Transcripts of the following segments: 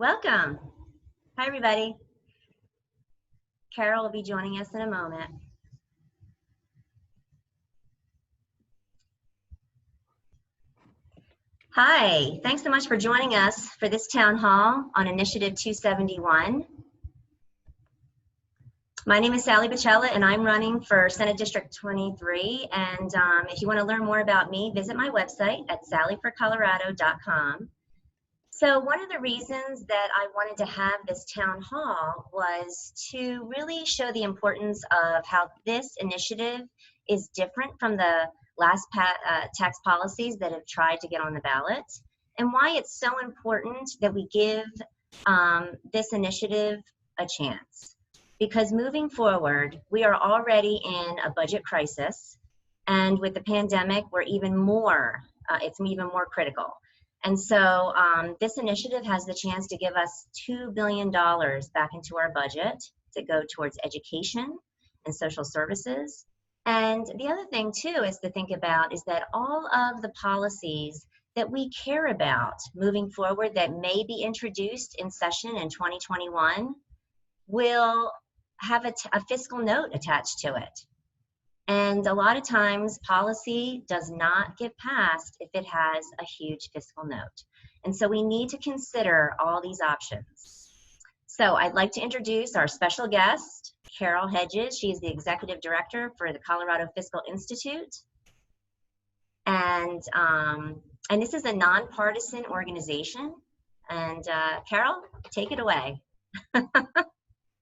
Welcome. Hi, everybody. Carol will be joining us in a moment. Hi, thanks so much for joining us for this town hall on Initiative 271. My name is Sally Boccella, and I'm running for Senate District 23. And if you want to learn more about me, visit my website at sallyforcolorado.com. So one of the reasons that I wanted to have this town hall was to really show the importance of how this initiative is different from the last tax policies that have tried to get on the ballot, and why it's so important that we give this initiative a chance. Because moving forward, we are already in a budget crisis, and with the pandemic, we're even more, it's even more critical. And so this initiative has the chance to give us $2 billion back into our budget to go towards education and social services. And the other thing too is to think about is that all of the policies that we care about moving forward that may be introduced in session in 2021 will have a fiscal note attached to it. And a lot of times policy does not get passed if it has a huge fiscal note. And so we need to consider all these options. So I'd like to introduce our special guest, Carol Hedges. She is the Executive Director for the Colorado Fiscal Institute. And this is a nonpartisan organization. And Carol, take it away.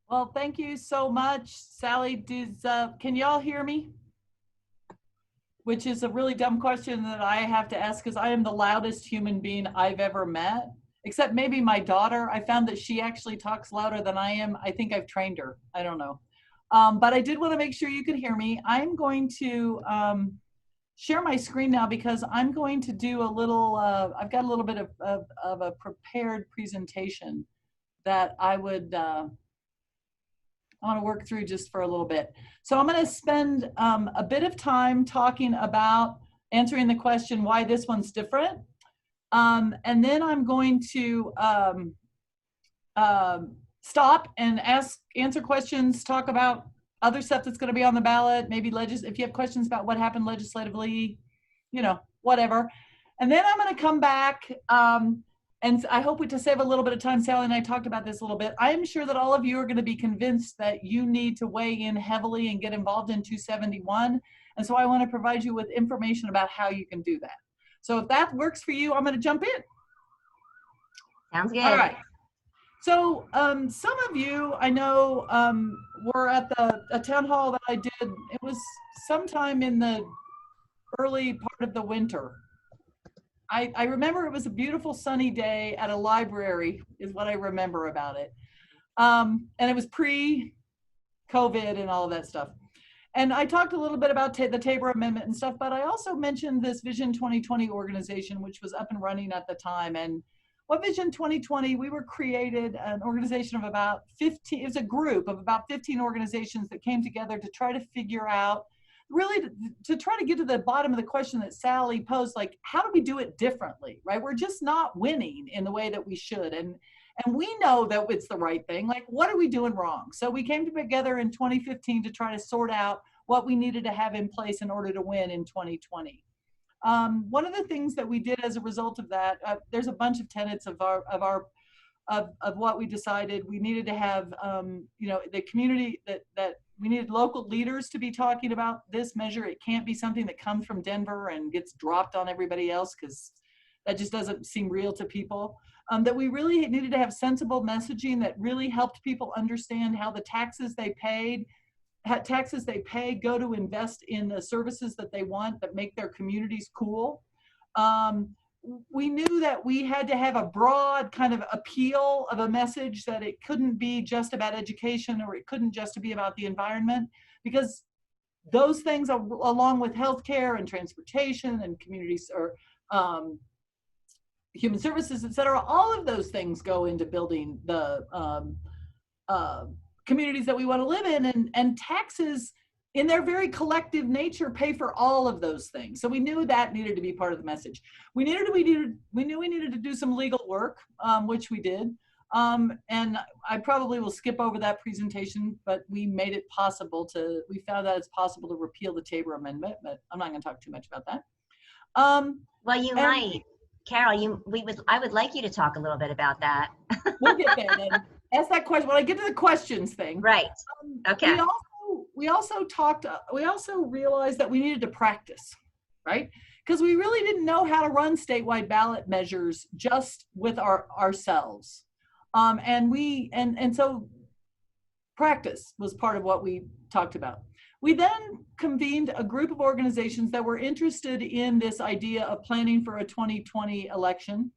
Well, thank you so much, Sally. Can y'all hear me? Which is a really dumb question that I have to ask because I am the loudest human being I've ever met, except maybe my daughter. I found that she actually talks louder than I am. I think I've trained her. I don't know. But I did want to make sure you could hear me. I'm going to share my screen now because I'm going to do a little, I've got a little bit of a prepared presentation that I want to work through just for a little bit. So I'm going to spend a bit of time talking about answering the question why this one's different. And then I'm going to stop and answer questions, talk about other stuff that's going to be on the ballot, maybe if you have questions about what happened legislatively, you know, whatever. And then I'm going to come back and I hope to save a little bit of time. Sally and I talked about this a little bit. I am sure that all of you are going to be convinced that you need to weigh in heavily and get involved in 271. And so I want to provide you with information about how you can do that. So if that works for you, I'm going to jump in. Sounds good. All right. So some of you I know were at a town hall that I did. It was sometime in the early part of the winter. I remember it was a beautiful sunny day at a library is what I remember about it. And it was pre-COVID and all of that stuff. And I talked a little bit about the Tabor Amendment and stuff, but I also mentioned this Vision 2020 organization, which was up and running at the time. And what Vision 2020, we were created an organization of about 15, it was a group of about 15 organizations that came together to try to figure out really to try to get to the bottom of the question that Sally posed, like, how do we do it differently, right? We're just not winning in the way that we should. And we know that it's the right thing. Like, what are we doing wrong? So we came together in 2015 to try to sort out what we needed to have in place in order to win in 2020. One of the things that we did as a result of that, there's a bunch of tenets of what we decided. We needed to have, the community that we needed local leaders to be talking about this measure. It can't be something that comes from Denver and gets dropped on everybody else because that just doesn't seem real to people. That we really needed to have sensible messaging that really helped people understand how the taxes they pay go to invest in the services that they want that make their communities cool. We knew that we had to have a broad kind of appeal of a message, that it couldn't be just about education or it couldn't just be about the environment, because those things, along with healthcare and transportation and communities or human services, et cetera, all of those things go into building the communities that we want to live in, and taxes in their very collective nature pay for all of those things. So we knew that needed to be part of the message. We knew we needed to do some legal work, which we did. And I probably will skip over that presentation, but we made it possible we found that it's possible to repeal the Tabor Amendment, but I'm not going to talk too much about that. Well, you And might, Carol. I would like you to talk a little bit about that. we'll get there then. Ask that question when I get to the questions thing. Right. Okay. We also realized that we needed to practice, right? Because we really didn't know how to run statewide ballot measures just with ourselves. And so practice was part of what we talked about. We then convened a group of organizations that were interested in this idea of planning for a 2020 election.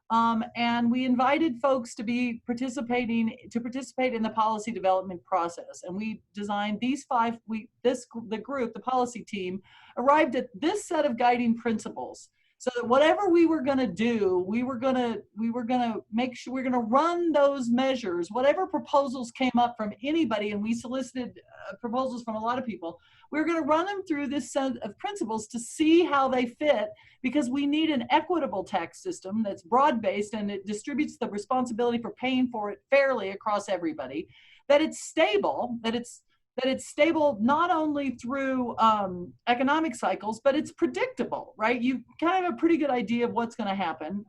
And we invited folks to participate in the policy development process. And we designed the policy team arrived at this set of guiding principles. So that whatever we were going to do, we were going to make sure we're going to run those measures, whatever proposals came up from anybody, and we solicited proposals from a lot of people. We were going to run them through this set of principles to see how they fit, because we need an equitable tax system that's broad-based and it distributes the responsibility for paying for it fairly across everybody, that it's stable, that it's stable not only through economic cycles, but it's predictable, right? You kind of have a pretty good idea of what's going to happen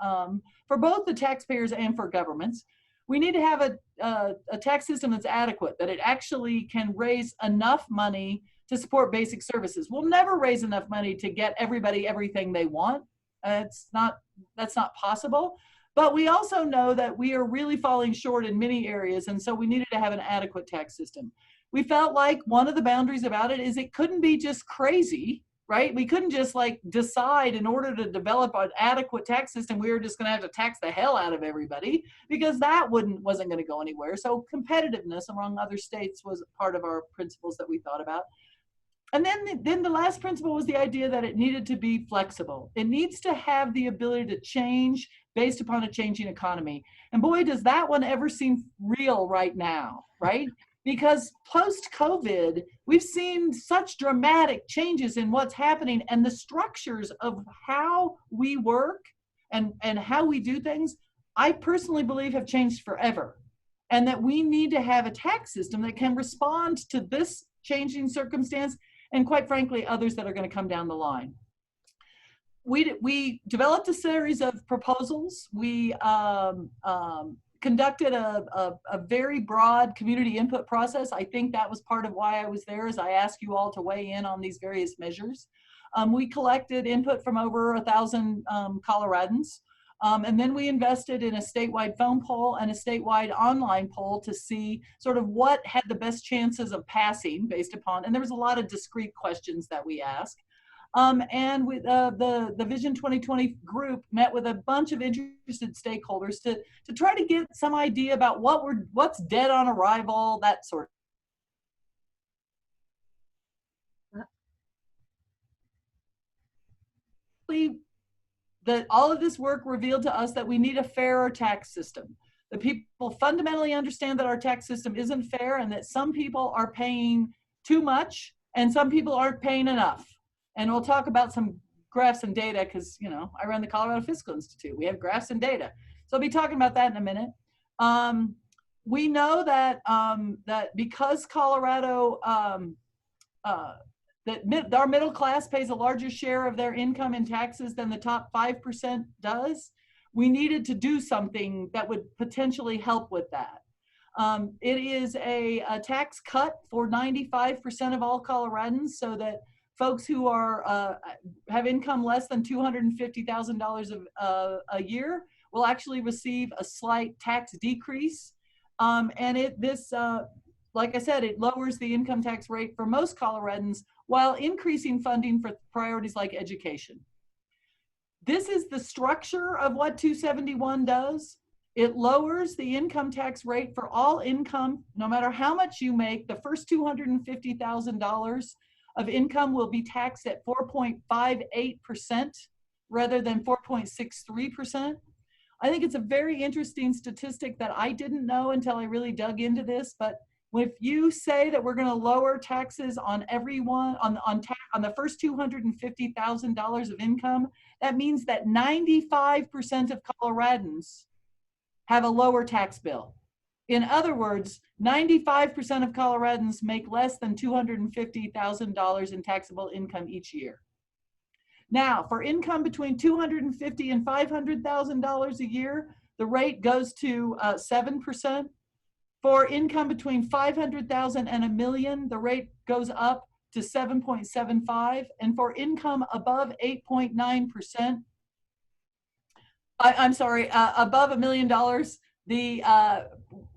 for both the taxpayers and for governments. We need to have a tax system that's adequate, that it actually can raise enough money to support basic services. We'll never raise enough money to get everybody everything they want. That's not possible. But we also know that we are really falling short in many areas, and so we needed to have an adequate tax system. We felt like one of the boundaries about it is it couldn't be just crazy, right? We couldn't just like decide in order to develop an adequate tax system, we were just going to have to tax the hell out of everybody, because that wasn't going to go anywhere. So competitiveness among other states was part of our principles that we thought about. And then the last principle was the idea that it needed to be flexible. It needs to have the ability to change based upon a changing economy. And boy, does that one ever seem real right now, right? Because post-COVID, we've seen such dramatic changes in what's happening, and the structures of how we work and how we do things, I personally believe have changed forever. And that we need to have a tax system that can respond to this changing circumstance, and quite frankly, others that are going to come down the line. We developed a series of proposals. We conducted a very broad community input process. I think that was part of why I was there, is I asked you all to weigh in on these various measures. We collected input from over 1,000 Coloradans. And then we invested in a statewide phone poll and a statewide online poll to see sort of what had the best chances of passing based upon, and there was a lot of discrete questions that we asked. And with the Vision 2020 group met with a bunch of interested stakeholders to try to get some idea about what's dead on arrival, that sort of. That all of this work revealed to us that we need a fairer tax system. The people fundamentally understand that our tax system isn't fair, and that some people are paying too much and some people aren't paying enough. And we'll talk about some graphs and data, because I run the Colorado Fiscal Institute. We have graphs and data. So I'll be talking about that in a minute. We know that that because Colorado, that our middle class pays a larger share of their income in taxes than the top 5% does, we needed to do something that would potentially help with that. It is a tax cut for 95% of all Coloradans, so that folks who are have income less than $250,000 a year will actually receive a slight tax decrease. And like I said, it lowers the income tax rate for most Coloradans while increasing funding for priorities like education. This is the structure of what 271 does. It lowers the income tax rate for all income, no matter how much you make. The first $250,000 of income will be taxed at 4.58% rather than 4.63%. I think it's a very interesting statistic that I didn't know until I really dug into this, but if you say that we're going to lower taxes on everyone on the first $250,000 of income, that means that 95% of Coloradans have a lower tax bill. In other words, 95% of Coloradans make less than $250,000 in taxable income each year. Now, for income between $250,000 and $500,000 a year, the rate goes to 7%. For income between $500,000 and $1 million, the rate goes up to 7.75. And for income above 8.9%, above $1 million, the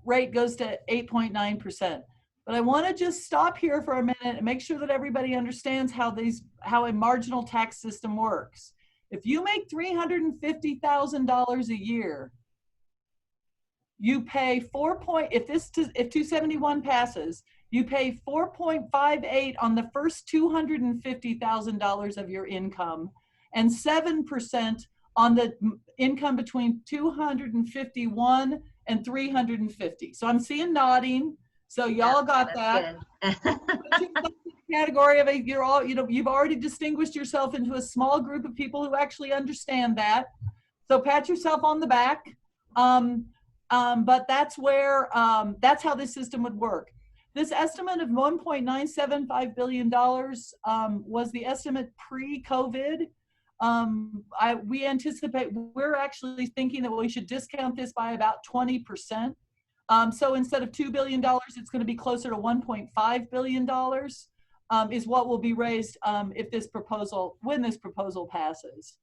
rate goes to 8.9%. But I want to just stop here for a minute and make sure that everybody understands how a marginal tax system works. If you make $350,000 a year, you pay if 271 passes, you pay 4.58 on the first $250,000 of your income, and 7% on the income between 251 and 350. So I'm seeing nodding. So y'all got that. Category of you've already distinguished yourself into a small group of people who actually understand that. So pat yourself on the back. But that's how this system would work. This estimate of $1.975 billion was the estimate pre-COVID. We're actually thinking that we should discount this by about 20%. So instead of $2 billion, it's going to be closer to $1.5 billion is what will be raised when this proposal passes.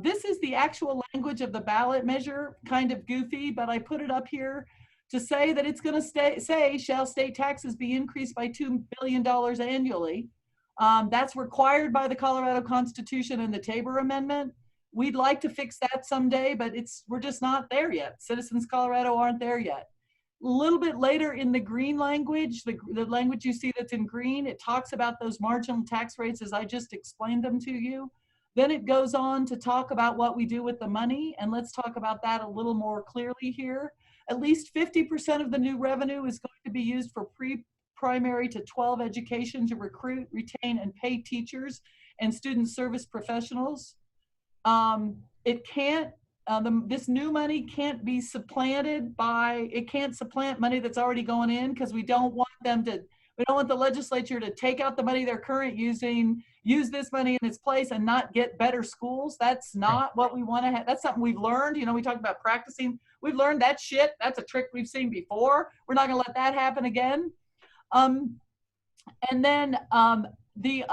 This is the actual language of the ballot measure, kind of goofy, but I put it up here to say that it's going to say, shall state taxes be increased by $2 billion annually. That's required by the Colorado Constitution and the Tabor Amendment. We'd like to fix that someday, but we're just not there yet. Citizens Colorado aren't there yet. A little bit later in the green language, the language you see that's in green, it talks about those marginal tax rates as I just explained them to you. Then it goes on to talk about what we do with the money, and let's talk about that a little more clearly here. At least 50% of the new revenue is going to be used for pre-primary to 12 education to recruit, retain, and pay teachers and student service professionals. This new money can't be supplanted it can't supplant money that's already going in, because we don't want the legislature to take out the money they're currently using, use this money in its place and not get better schools. That's not what we want to have. That's something we've learned. We talked about practicing. We've learned that shit. That's a trick we've seen before. We're not going to let that happen again. And then the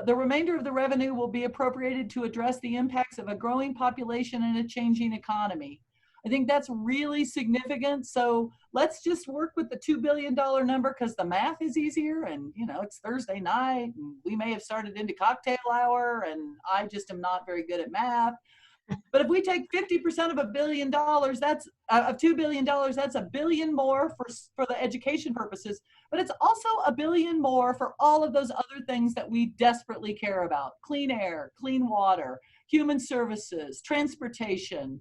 remainder of the revenue will be appropriated to address the impacts of a growing population and a changing economy. I think that's really significant. So let's just work with the $2 billion number, because the math is easier, and it's Thursday night and we may have started into cocktail hour and I just am not very good at math. But if we take 50% of $1 billion, that's of $2 billion, that's $1 billion more for the education purposes, but it's also $1 billion more for all of those other things that we desperately care about: clean air, clean water, human services, transportation,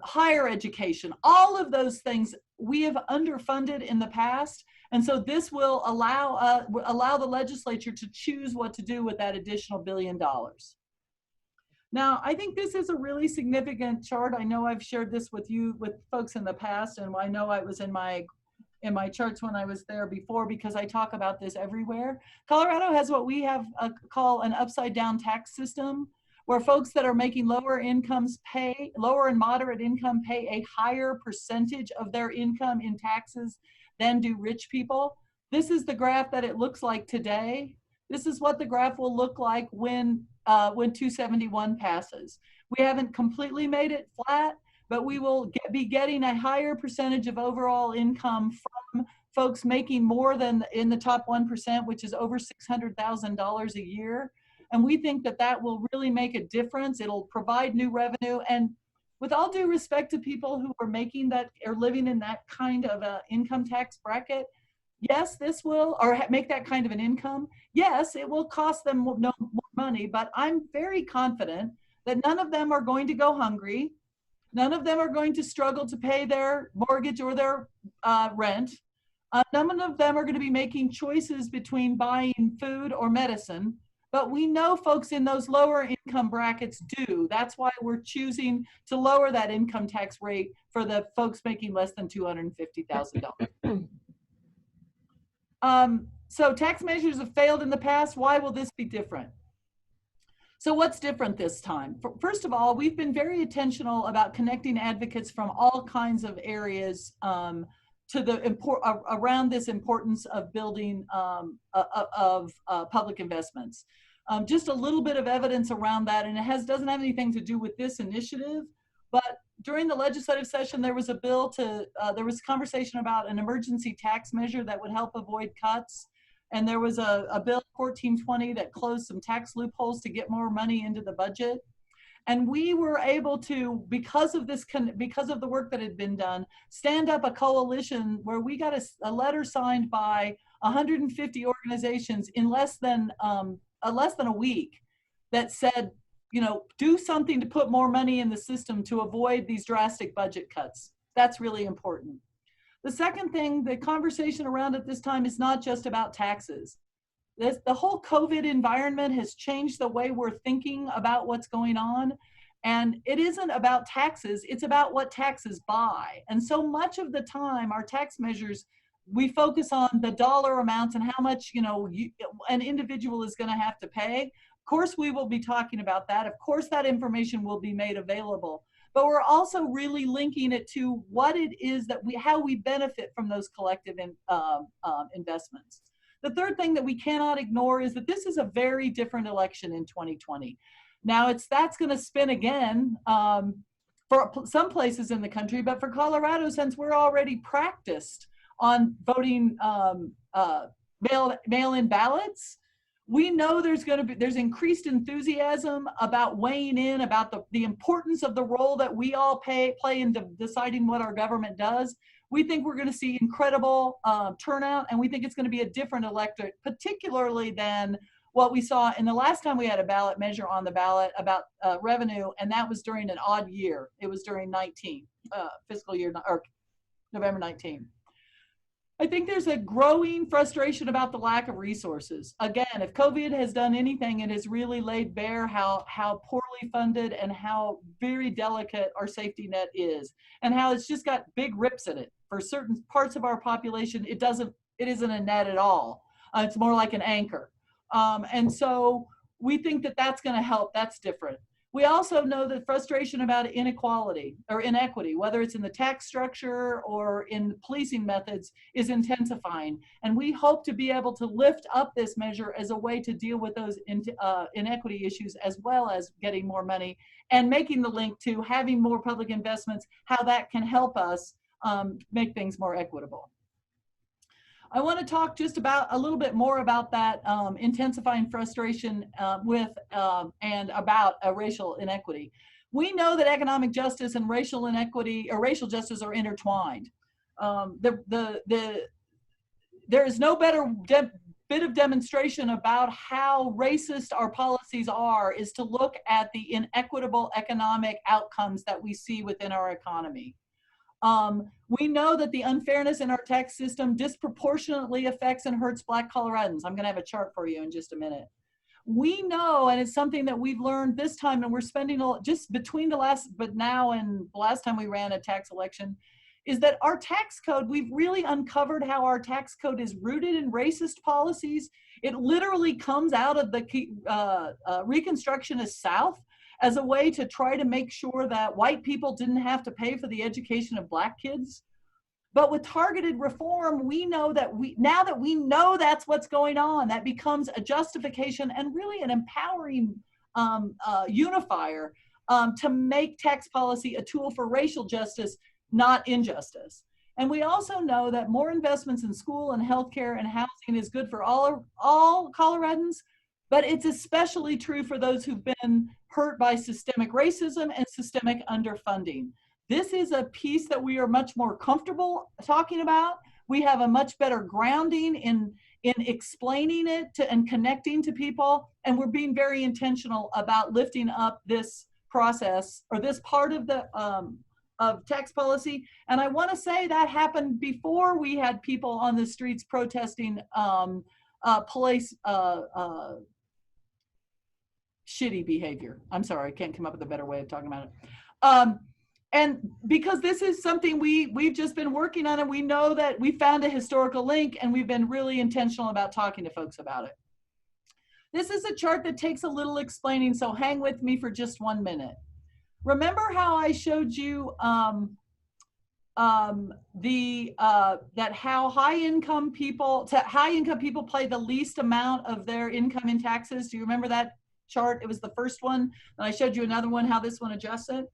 higher education. All of those things we have underfunded in the past, and so this will allow the legislature to choose what to do with that additional $1 billion. Now, I think this is a really significant chart. I know I've shared this with folks in the past, and I know I was in my charts when I was there before, because I talk about this everywhere. Colorado has what we have call an upside down tax system, where folks that are making lower and moderate income pay a higher percentage of their income in taxes than do rich people. This is the graph that it looks like today. This is what the graph will look like when 271 passes. We haven't completely made it flat, but we will be getting a higher percentage of overall income from folks making more than in the top 1%, which is over $600,000 a year. And we think that will really make a difference. It'll provide new revenue. And with all due respect to people who are making that or living in that kind of a income tax bracket, yes, this will, or make that kind of an income. Yes, it will cost them more money, but I'm very confident that none of them are going to go hungry. None of them are going to struggle to pay their mortgage or their rent. None of them are going to be making choices between buying food or medicine. but we know folks in those lower income brackets do. That's why we're choosing to lower that income tax rate for the folks making less than $250,000. So tax measures have failed in the past. Why will this be different? So what's different this time? First of all, we've been very intentional about connecting advocates from all kinds of areas to the around this importance of building public investments. Just a little bit of evidence around that, and it doesn't have anything to do with this initiative, but during the legislative session, there was a bill there was conversation about an emergency tax measure that would help avoid cuts. And there was a bill 1420 that closed some tax loopholes to get more money into the budget. And we were able to, because of the work that had been done, stand up a coalition where we got a letter signed by 150 organizations in less than a week that said, do something to put more money in the system to avoid these drastic budget cuts. That's really important. The second thing, the conversation around at this time is not just about taxes. The whole COVID environment has changed the way we're thinking about what's going on. And it isn't about taxes, it's about what taxes buy. And so much of the time, our tax measures, we focus on the dollar amounts and how much an individual is going to have to pay. Of course, we will be talking about that. Of course, that information will be made available. But we're also really linking it to what it is that how we benefit from those collective investments. The third thing that we cannot ignore is that this is a very different election in 2020. Now that's going to spin again for some places in the country, but for Colorado, since we're already practiced on voting mail-in ballots, we know there's increased enthusiasm about weighing in, about the importance of the role that we all play in deciding what our government does. We think we're going to see incredible turnout, and we think it's going to be a different electorate, particularly than what we saw in the last time we had a ballot measure on the ballot about revenue, and that was during an odd year. It was during fiscal year, or November 19. I think there's a growing frustration about the lack of resources. Again, if COVID has done anything, it has really laid bare how poorly funded and how very delicate our safety net is, and how it's just got big rips in it. For certain parts of our population, it isn't a net at all. It's more like an anchor. And so we think that that's going to help. That's different. We also know that frustration about inequality or inequity, whether it's in the tax structure or in policing methods, is intensifying. And we hope to be able to lift up this measure as a way to deal with those inequity issues, as well as getting more money and making the link to having more public investments, how that can help us make things more equitable. I want to talk just about a little bit more about that intensifying frustration and about racial inequity. We know that economic justice and racial inequity or racial justice are intertwined. There is no better bit of demonstration about how racist our policies are is to look at the inequitable economic outcomes that we see within our economy. We know that the unfairness in our tax system disproportionately affects and hurts Black Coloradans. I'm going to have a chart for you in just a minute. We know, and it's something that we've learned this time, and we're spending just between the last time we ran a tax election, is that our tax code, we've really uncovered how our tax code is rooted in racist policies. It literally comes out of the Reconstructionist South as a way to try to make sure that white people didn't have to pay for the education of Black kids. But with targeted reform, we know that now that we know that's what's going on, that becomes a justification and really an empowering unifier to make tax policy a tool for racial justice, not injustice. And we also know that more investments in school and healthcare and housing is good for all Coloradans, but it's especially true for those who've been hurt by systemic racism and systemic underfunding. This is a piece that we are much more comfortable talking about. We have a much better grounding in explaining it and connecting to people, and we're being very intentional about lifting up this process or this part of the of tax policy. And I want to say that happened before we had people on the streets protesting police shitty behavior. I'm sorry, I can't come up with a better way of talking about it. And because this is something we've just been working on, and we know that we found a historical link, and we've been really intentional about talking to folks about it. This is a chart that takes a little explaining, so hang with me for just 1 minute. Remember how I showed you that how high income people pay the least amount of their income in taxes? Do you remember that chart? It was the first one, and I showed you another one, how this one adjusted.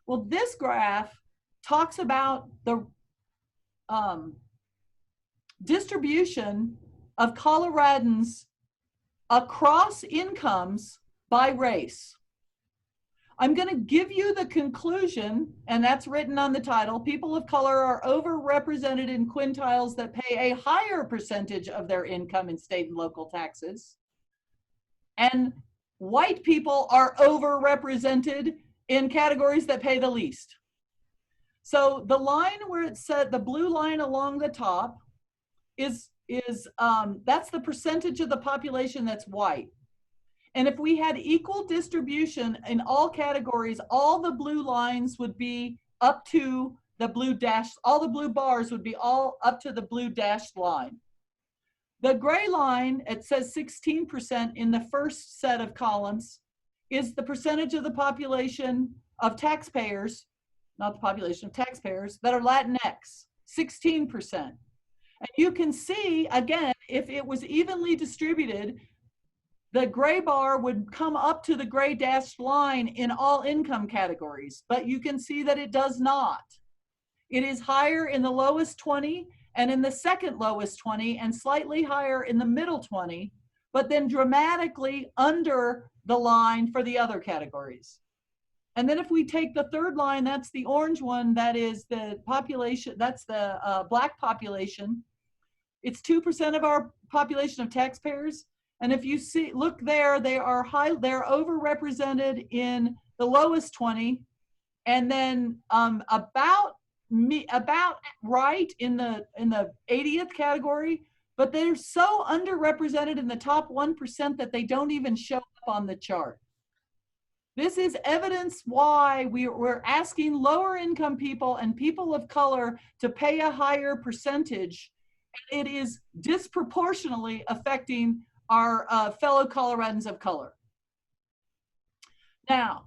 Well, this graph talks about the distribution of Coloradans across incomes by race. I'm going to give you the conclusion, and that's written on the title. People of color are overrepresented in quintiles that pay a higher percentage of their income in state and local taxes. And white people are overrepresented in categories that pay the least. So the line where it said, the blue line along the top is that's the percentage of the population that's white. And if we had equal distribution in all categories, all the blue lines would be up to the blue dash, all the blue bars would be all up to the blue dashed line. The gray line, it says 16% in the first set of columns, is the percentage of the population of taxpayers, not the population of taxpayers, that are Latinx, 16%. And you can see, again, if it was evenly distributed, the gray bar would come up to the gray dashed line in all income categories, but you can see that it does not. It is higher in the lowest 20 and in the second lowest 20 and slightly higher in the middle 20, but then dramatically under the line for the other categories. And then if we take the third line, that's the orange one, that is the population, that's the Black population. It's 2% of our population of taxpayers. And if you see, look there, they're overrepresented in the lowest 20, and then about right in the 80th category, but they're so underrepresented in the top 1% that they don't even show up on the chart. This is evidence why we're asking lower income people and people of color to pay a higher percentage. It is disproportionately affecting our fellow Coloradans of color. Now,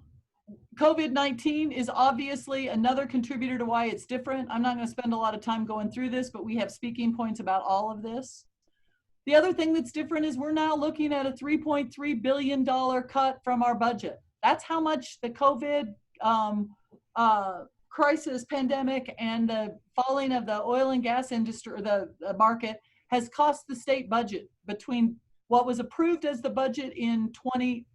COVID-19 is obviously another contributor to why it's different. I'm not going to spend a lot of time going through this, but we have speaking points about all of this. The other thing that's different is we're now looking at a $3.3 billion cut from our budget. That's how much the COVID crisis, pandemic, and the falling of the oil and gas industry, or the market, has cost the state budget between what was approved as the budget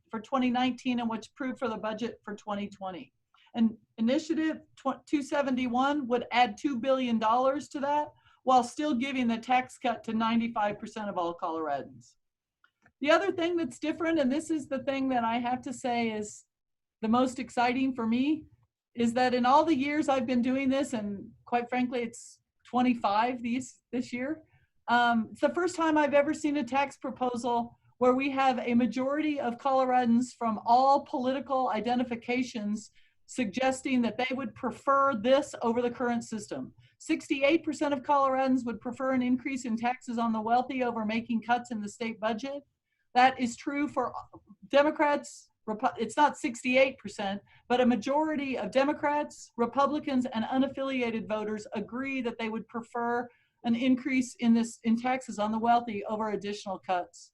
for 2019 and what's approved for the budget for 2020. And Initiative 271 would add $2 billion to that, while still giving the tax cut to 95% of all Coloradans. The other thing that's different, and this is the thing that I have to say is the most exciting for me, is that in all the years I've been doing this, and quite frankly, it's 25 this year, it's the first time I've ever seen a tax proposal where we have a majority of Coloradans from all political identifications suggesting that they would prefer this over the current system. 68% of Coloradans would prefer an increase in taxes on the wealthy over making cuts in the state budget. That is true for Democrats. It's not 68%, but a majority of Democrats, Republicans, and unaffiliated voters agree that they would prefer an increase in taxes on the wealthy over additional cuts.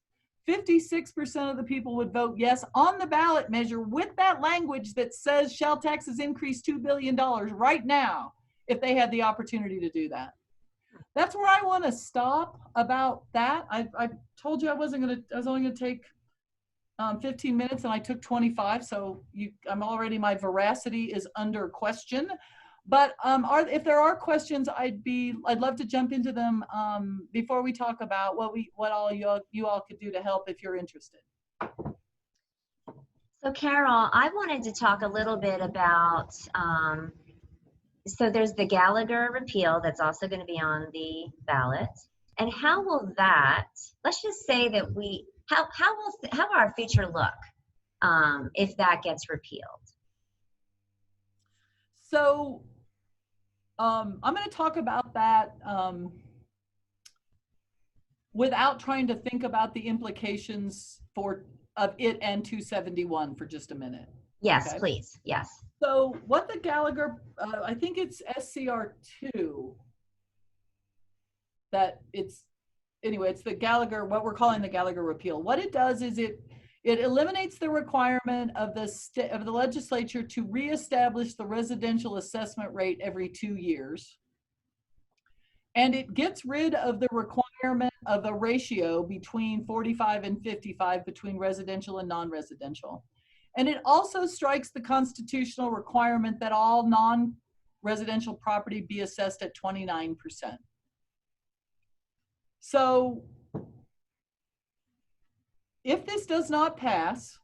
56% of the people would vote yes on the ballot measure with that language that says, shall taxes increase $2 billion right now if they had the opportunity to do that. That's where I want to stop about that. I told you I was only going to take 15 minutes, and I took 25, so my veracity is under question. But if there are questions, I'd love to jump into them before we talk about what all you all could do to help if you're interested. So Carol, I wanted to talk a little bit about, so there's the Gallagher repeal that's also going to be on the ballot. And how will that, let's just say that how will our future look if that gets repealed. So I'm going to talk about that without trying to think about the implications of it and 271 for just a minute. Yes, Okay? please. Yes. So what the Gallagher, I think it's SCR2, that it's the Gallagher, what we're calling the Gallagher repeal. What it does is it eliminates the requirement of the legislature to reestablish the residential assessment rate every 2 years. And it gets rid of the requirement of a ratio between 45 and 55 between residential and non-residential. And it also strikes the constitutional requirement that all non-residential property be assessed at 29%. So if this does not pass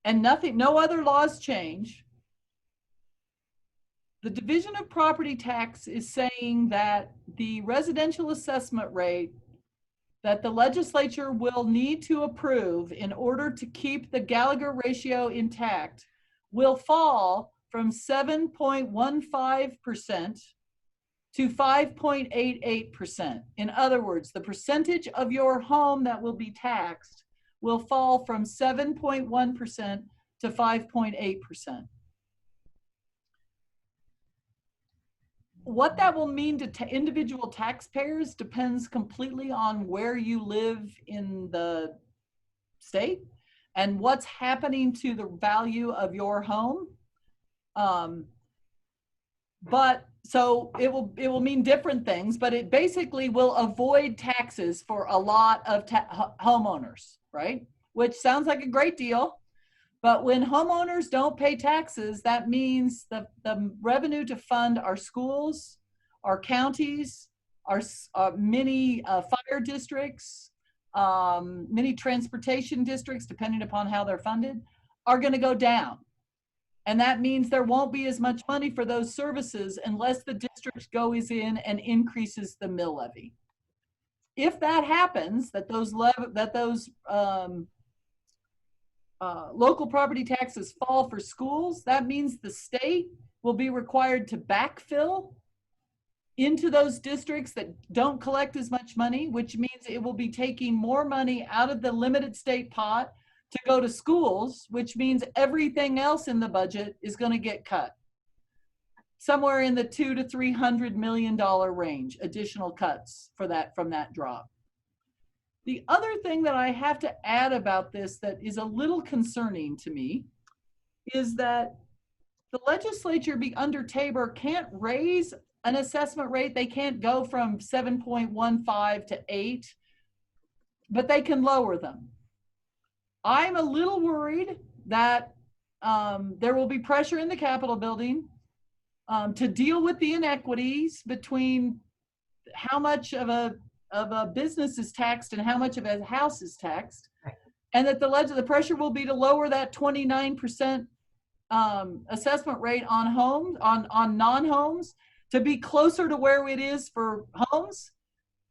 and no other laws change, the Division of Property Tax is saying that the residential assessment rate that the legislature will need to approve in order to keep the Gallagher ratio intact will fall from 7.15% to 5.88%. In other words, the percentage of your home that will be taxed will fall from 7.1% to 5.8%. What that will mean to individual taxpayers depends completely on where you live in the state and what's happening to the value of your home. But so it will mean different things, but it basically will avoid taxes for a lot of homeowners, right? Which sounds like a great deal. But when homeowners don't pay taxes, that means the revenue to fund our schools, our counties, our many fire districts, many transportation districts, depending upon how they're funded, are going to go down. And that means there won't be as much money for those services unless the district goes in and increases the mill levy. If that happens, that those local property taxes fall for schools, that means the state will be required to backfill into those districts that don't collect as much money, which means it will be taking more money out of the limited state pot to go to schools, which means everything else in the budget is going to get cut. Somewhere in the $200 to $300 million range, additional cuts for that from that drop. The other thing that I have to add about this that is a little concerning to me is that the legislature under Tabor can't raise an assessment rate. They can't go from 7.15 to 8, but they can lower them. I'm a little worried that there will be pressure in the Capitol building to deal with the inequities between how much of a business is taxed and how much of a house is taxed, and that the pressure will be to lower that 29% assessment rate on homes, on non-homes, to be closer to where it is for homes.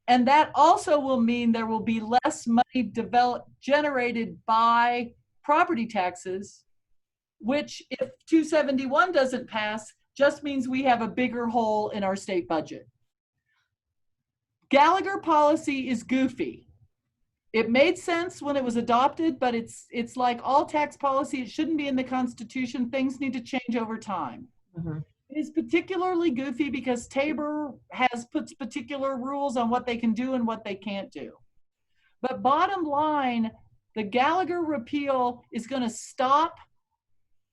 And that also will mean there will be less money generated by property taxes, which, if 271 doesn't pass, just means we have a bigger hole in our state budget. Gallagher policy is goofy. It made sense when it was adopted, but it's like all tax policy. It shouldn't be in the Constitution. Things need to change over time. Mm-hmm. It is particularly goofy because Tabor puts particular rules on what they can do and what they can't do. But bottom line, the Gallagher repeal is going to stop,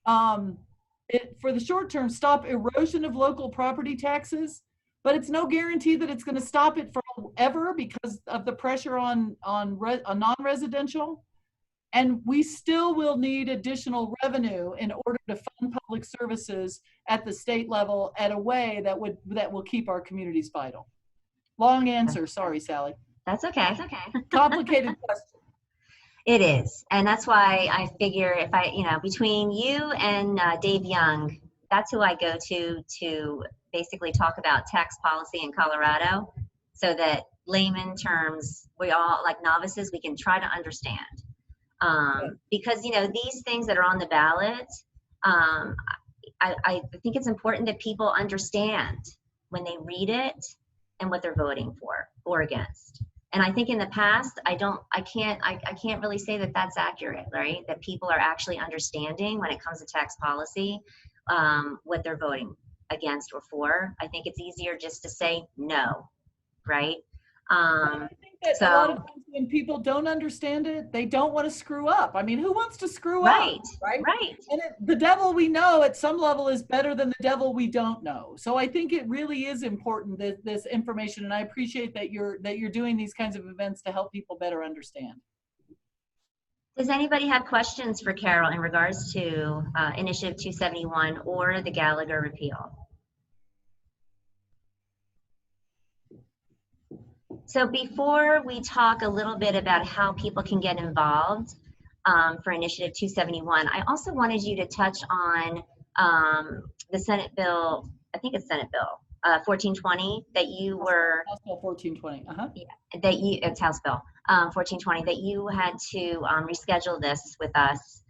for the short term, stop erosion of local property taxes. But it's no guarantee that it's going to stop it forever because of the pressure on non-residential. And we still will need additional revenue in order to fund public services at the state level at a way that will keep our communities vital. Long answer. Sorry, Sally. That's okay. That's okay. Complicated question. It is. And that's why I figure if between you and Dave Young, that's who I go to basically talk about tax policy in Colorado, so that layman terms, we all, like novices, we can try to understand. Because, you know, these things that are on the ballot, I think it's important that people understand when they read it and what they're voting for or against. And I think in the past, I can't really say that that's accurate, right? That people are actually understanding when it comes to tax policy, what they're voting against or for. I think it's easier just to say no, right? I think that a lot of times when people don't understand it, they don't want to screw up. I mean, who wants to screw up, right? Right. And the devil we know at some level is better than the devil we don't know. So I think it really is important that this information, and I appreciate that you're doing these kinds of events to help people better understand. Does anybody have questions for Carol in regards to Initiative 271 or the Gallagher repeal? So before we talk a little bit about how people can get involved for Initiative 271, I also wanted you to touch on the Senate bill, I think it's Senate bill 1420 that you were— House Bill 1420, yeah, that you, it's House Bill 1420, that you had to reschedule this with us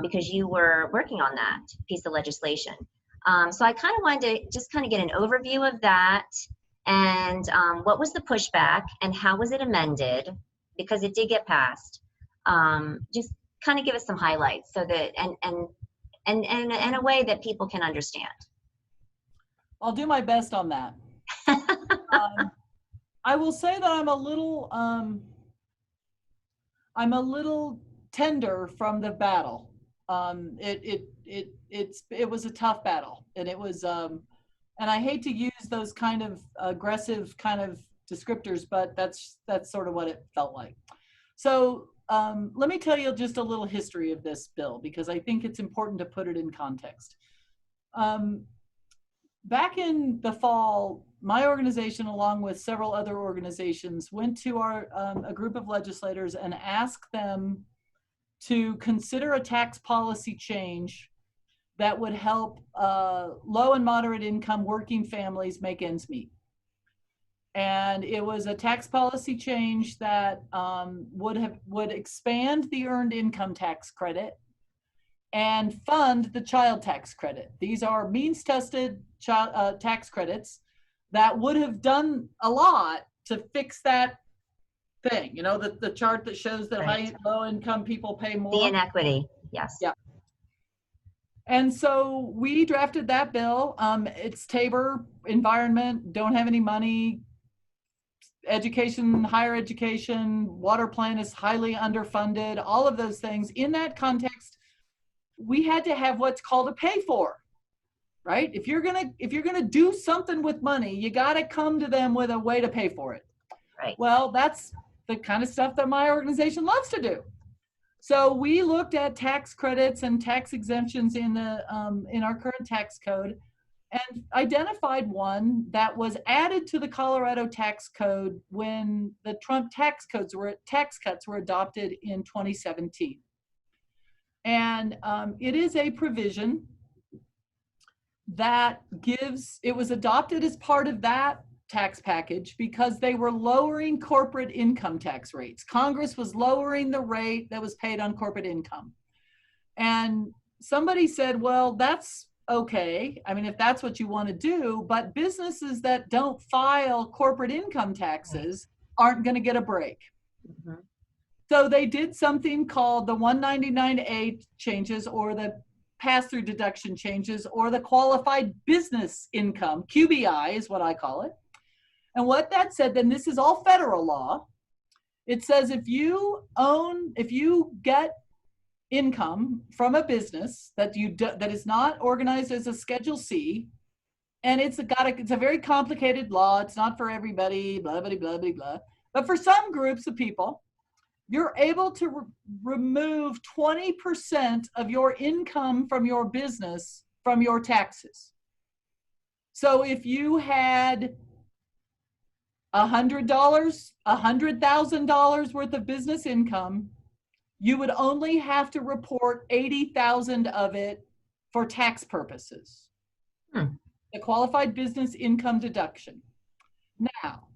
because you were working on that piece of legislation. So I kind of wanted to just kind of get an overview of that. And what was the pushback and how was it amended? Because it did get passed. Just kind of give us some highlights so that, and in a way that people can understand. I'll do my best on that. I will say that I'm a little tender from the battle. It was a tough battle, and it was, and I hate to use those kind of aggressive kind of descriptors, but that's sort of what it felt like. So let me tell you just a little history of this bill, because I think it's important to put it in context. Back in the fall, my organization, along with several other organizations, went to a group of legislators and asked them to consider a tax policy change that would help low and moderate income working families make ends meet. And it was a tax policy change that would expand the earned income tax credit and fund the child tax credit. These are means-tested tax credits that would have done a lot to fix that thing. You know, the chart that shows that Right. low-income people pay more. The inequity, yes. Yeah. And so we drafted that bill. It's Tabor environment, don't have any money, education, higher education, water plant is highly underfunded, all of those things. In that context, we had to have what's called a pay for, right? If you're gonna do something with money, you gotta come to them with a way to pay for it. Right. Well, that's the kind of stuff that my organization loves to do. So we looked at tax credits and tax exemptions in our current tax code and identified one that was added to the Colorado tax code when the Trump tax cuts were adopted in 2017. And it is a provision that it was adopted as part of that tax package because they were lowering corporate income tax rates. Congress was lowering the rate that was paid on corporate income. And somebody said, well, that's okay. I mean, if that's what you want to do, but businesses that don't file corporate income taxes aren't going to get a break. Mm-hmm. So they did something called the 199A changes, or the pass-through deduction changes, or the qualified business income, QBI is what I call it. And what that said, then this is all federal law. It says if you get income from a business that is not organized as a Schedule C, and it's a very complicated law. It's not for everybody, blah, blah, blah, blah, blah. But for some groups of people, you're able to remove 20% of your income from your business from your taxes. So if you had $100,000 worth of business income, you would only have to report 80,000 of it for tax purposes. The qualified business income deduction. Now,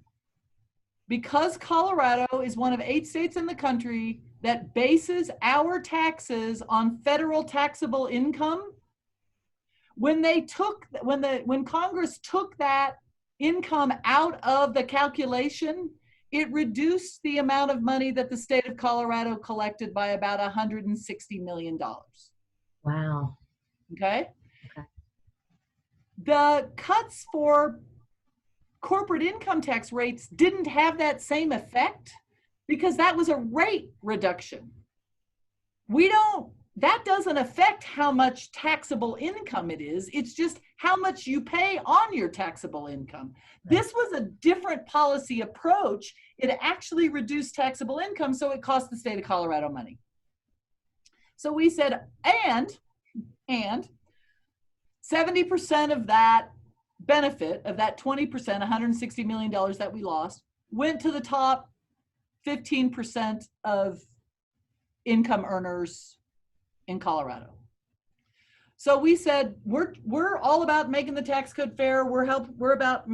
because Colorado is one of 8 states in the country that bases our taxes on federal taxable income, when Congress took that income out of the calculation, it reduced the amount of money that the state of Colorado collected by about $160 million. Wow. Okay? Okay. The cuts for corporate income tax rates didn't have that same effect because that was a rate reduction. That doesn't affect how much taxable income it is. It's just how much you pay on your taxable income. This was a different policy approach. It actually reduced taxable income, so it cost the state of Colorado money. So we said, and 70% of that benefit, of that 20%, $160 million that we lost, went to the top 15% of income earners in Colorado. So we said, we're all about making the tax code fair. We're about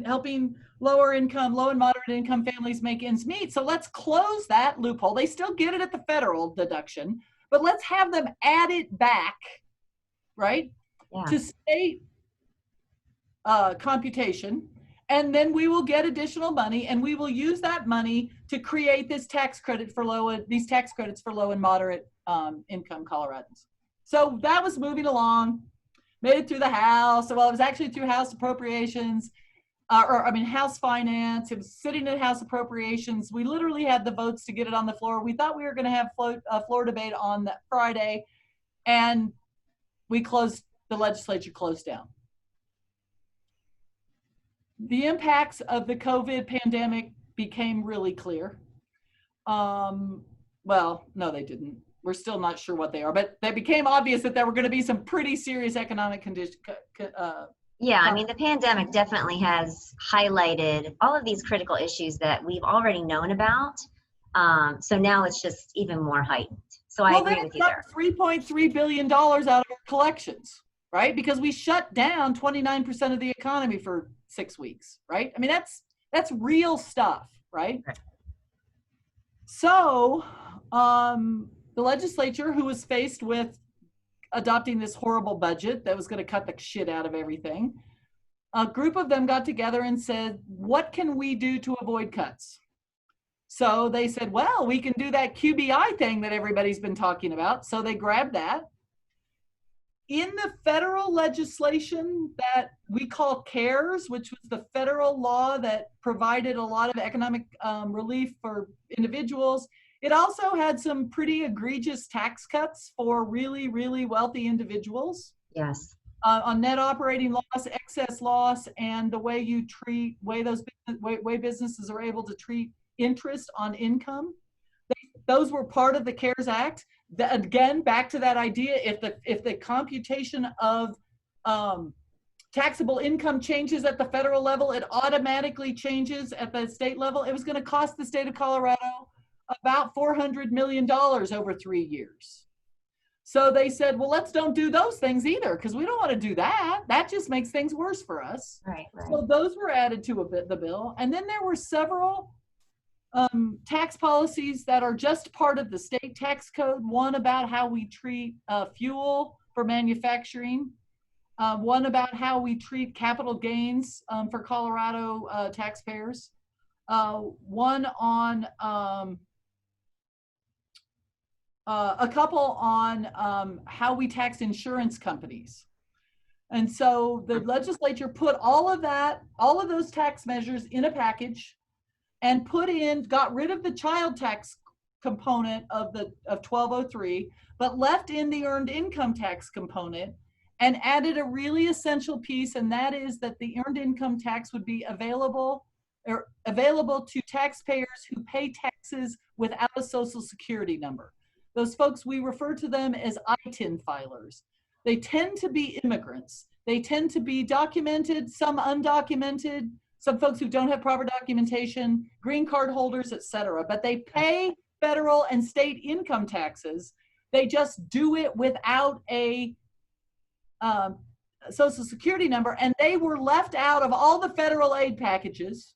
helping low and moderate income families make ends meet. So let's close that loophole. They still get it at the federal deduction, but let's have them add it back, right? Yeah. To state computation. And then we will get additional money, and we will use that money to create this tax credit for these tax credits for low and moderate income Coloradans. So that was moving along, made it through the House. Well, it was actually through House Appropriations, House Finance. It was sitting at House Appropriations. We literally had the votes to get it on the floor. We thought we were going to have a floor debate on that Friday, and the legislature closed down. The impacts of the COVID pandemic became really clear. Well, no, they didn't. We're still not sure what they are, but they became obvious that there were going to be some pretty serious economic conditions. Yeah, I mean, the pandemic definitely has highlighted all of these critical issues that we've already known about. So now it's just even more heightened. So I agree with you there. $3.3 billion out of our collections, right? Because we shut down 29% of the economy for 6 weeks, right? I mean, that's real stuff, right? So the legislature, who was faced with adopting this horrible budget that was going to cut the shit out of everything, a group of them got together and said, what can we do to avoid cuts? So they said, well, we can do that QBI thing that everybody's been talking about. So they grabbed that. In the federal legislation that we call CARES, which was the federal law that provided a lot of economic relief for individuals, it also had some pretty egregious tax cuts for really, really wealthy individuals. Yes. On net operating loss, excess loss, and the way way businesses are able to treat interest on income. Those were part of the CARES Act. Again, back to that idea, if the computation of taxable income changes at the federal level, it automatically changes at the state level. It was going to cost the state of Colorado about $400 million over 3 years. So they said, well, let's don't do those things either, because we don't want to do that. That just makes things worse for us. Right. So those were added to the bill. And then there were several tax policies that are just part of the state tax code. One about how we treat fuel for manufacturing. One about how we treat capital gains for Colorado taxpayers. One on a couple on how we tax insurance companies. And so the legislature put all of those tax measures in a package and got rid of the child tax component of 1203, but left in the earned income tax component and added a really essential piece, and that is that the earned income tax would be available to taxpayers who pay taxes without a social security number. Those folks, we refer to them as ITIN filers. They tend to be immigrants. They tend to be documented, some undocumented, some folks who don't have proper documentation, green card holders, et cetera. But they pay federal and state income taxes. They just do it without a social security number, and they were left out of all the federal aid packages.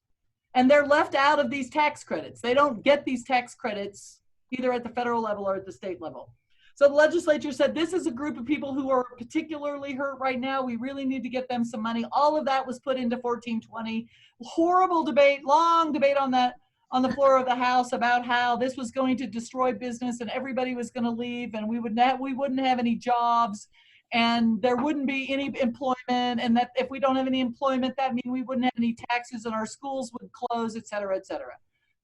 And they're left out of these tax credits. They don't get these tax credits either at the federal level or at the state level. So the legislature said, this is a group of people who are particularly hurt right now. We really need to get them some money. All of that was put into 1420. Horrible debate, long debate on that, on the floor of the House about how this was going to destroy business and everybody was going to leave and we wouldn't have any jobs and there wouldn't be any employment, and that if we don't have any employment, that means we wouldn't have any taxes and our schools would close, et cetera, et cetera.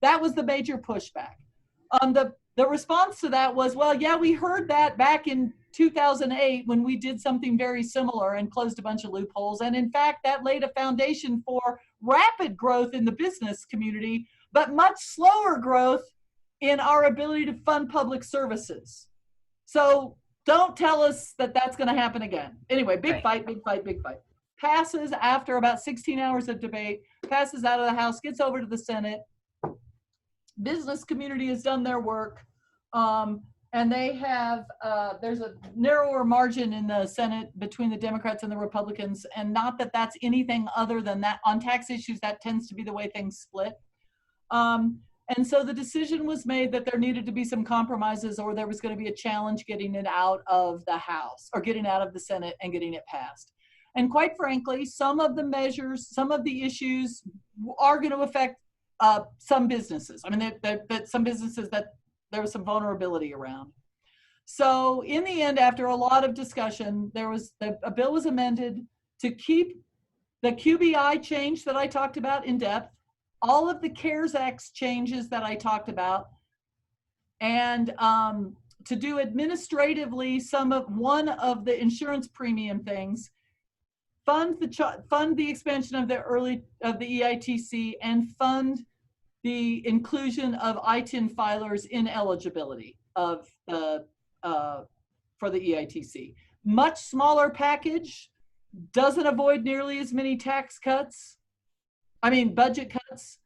That was the major pushback. The response to that was, well, yeah, we heard that back in 2008 when we did something very similar and closed a bunch of loopholes. And in fact, that laid a foundation for rapid growth in the business community, but much slower growth in our ability to fund public services. So don't tell us that that's going to happen again. Anyway, big fight. Passes after about 16 hours of debate, passes out of the House, gets over to the Senate. Business community has done their work, and they have, there's a narrower margin in the Senate between the Democrats and the Republicans, and not that that's anything other than that. On tax issues, that tends to be the way things split. And so the decision was made that there needed to be some compromises, or there was going to be a challenge getting it out of the House, or getting out of the Senate and getting it passed. And quite frankly, some of the measures, some of the issues are going to affect some businesses. I mean, that some businesses that there was some vulnerability around. So in the end, after a lot of discussion, a bill was amended to keep the QBI change that I talked about in depth, all of the CARES Act changes that I talked about, and to do administratively one of the insurance premium things, fund the expansion of the EITC, and fund the inclusion of ITIN filers in eligibility for the EITC. Much smaller package, doesn't avoid nearly as many budget cuts,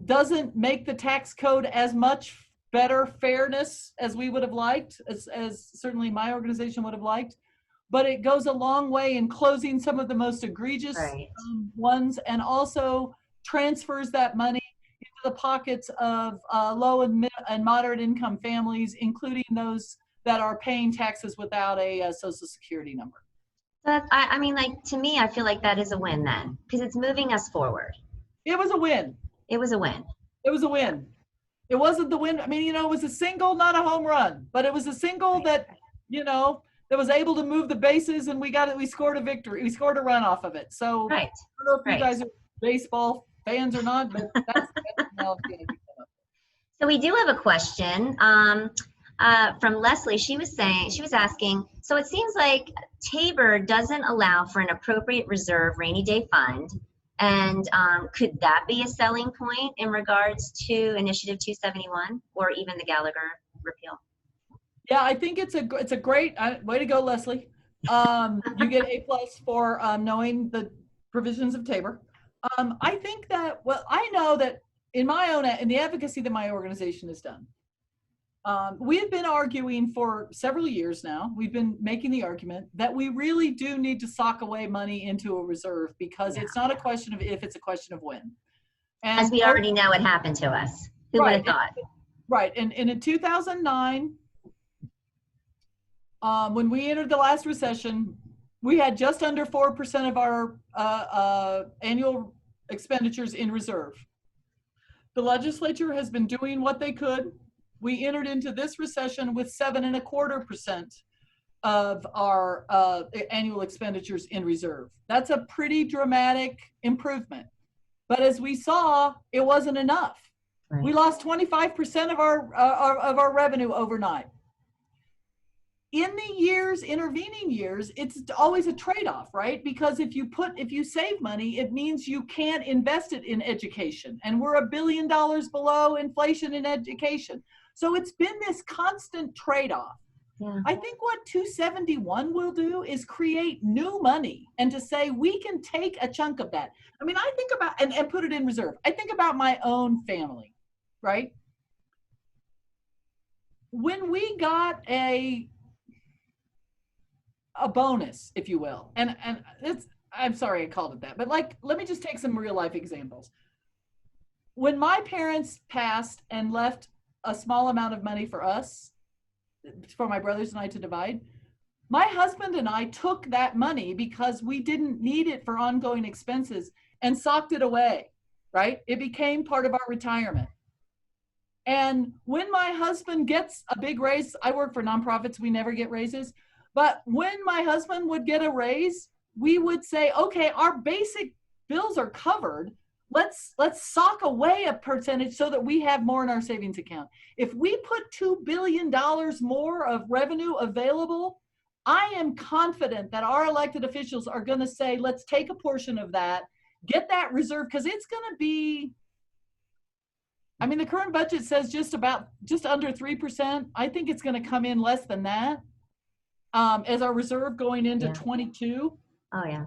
doesn't make the tax code as much better fairness as we would have liked, as certainly my organization would have liked. But it goes a long way in closing some of the most egregious ones, and also transfers that money into the pockets of low and moderate income families, including those that are paying taxes without a Social Security number. I mean, like, to me, I feel like that is a win then, because it's moving us forward. It was a win. It was a win. It was a win. It wasn't the win. I mean, it was a single, not a home run, but it was a single that, that was able to move the bases, and we scored a victory. We scored a run off of it. So I don't know if you guys are baseball fans or not, but that's the analogy. So we do have a question from Leslie. She was asking, so it seems like Tabor doesn't allow for an appropriate reserve rainy day fund. And could that be a selling point in regards to Initiative 271 or even the Gallagher repeal? Yeah, I think it's a great way to go, Leslie. You get A+ for knowing the provisions of Tabor. I think that, I know that in the advocacy that my organization has done, we have been arguing for several years now. We've been making the argument that we really do need to sock away money into a reserve, because it's not a question of if, it's a question of when. And as we already know what happened to us. Who would have thought? Right. And in 2009, when we entered the last recession, we had just under 4% of our annual expenditures in reserve. The legislature has been doing what they could. We entered into this recession with 7.25% of our annual expenditures in reserve. That's a pretty dramatic improvement. But as we saw, it wasn't enough. Right. We lost 25% of our revenue overnight. In the intervening years, it's always a trade-off, right? Because if you save money, it means you can't invest it in education. And we're $1 billion below inflation in education. So it's been this constant trade-off. Yeah. I think what 271 will do is create new money, and to say we can take a chunk of that. I mean, I think about, and put it in reserve. I think about my own family, right? When we got a bonus, if you will, and I'm sorry I called it that, but let me just take some real life examples. when my parents passed and left a small amount of money for us, for my brothers and I to divide, my husband and I took that money because we didn't need it for ongoing expenses and socked it away, right? It became part of our retirement. And when my husband gets a big raise, I work for nonprofits, we never get raises. But when my husband would get a raise, we would say, okay, our basic bills are covered. Let's sock away a percentage so that we have more in our savings account. If we put $2 billion more of revenue available, I am confident that our elected officials are going to say, let's take a portion of that, get that reserve, because it's going to be, I mean, the current budget says just under 3%. I think it's going to come in less than that as our reserve going into 22. Oh, yeah.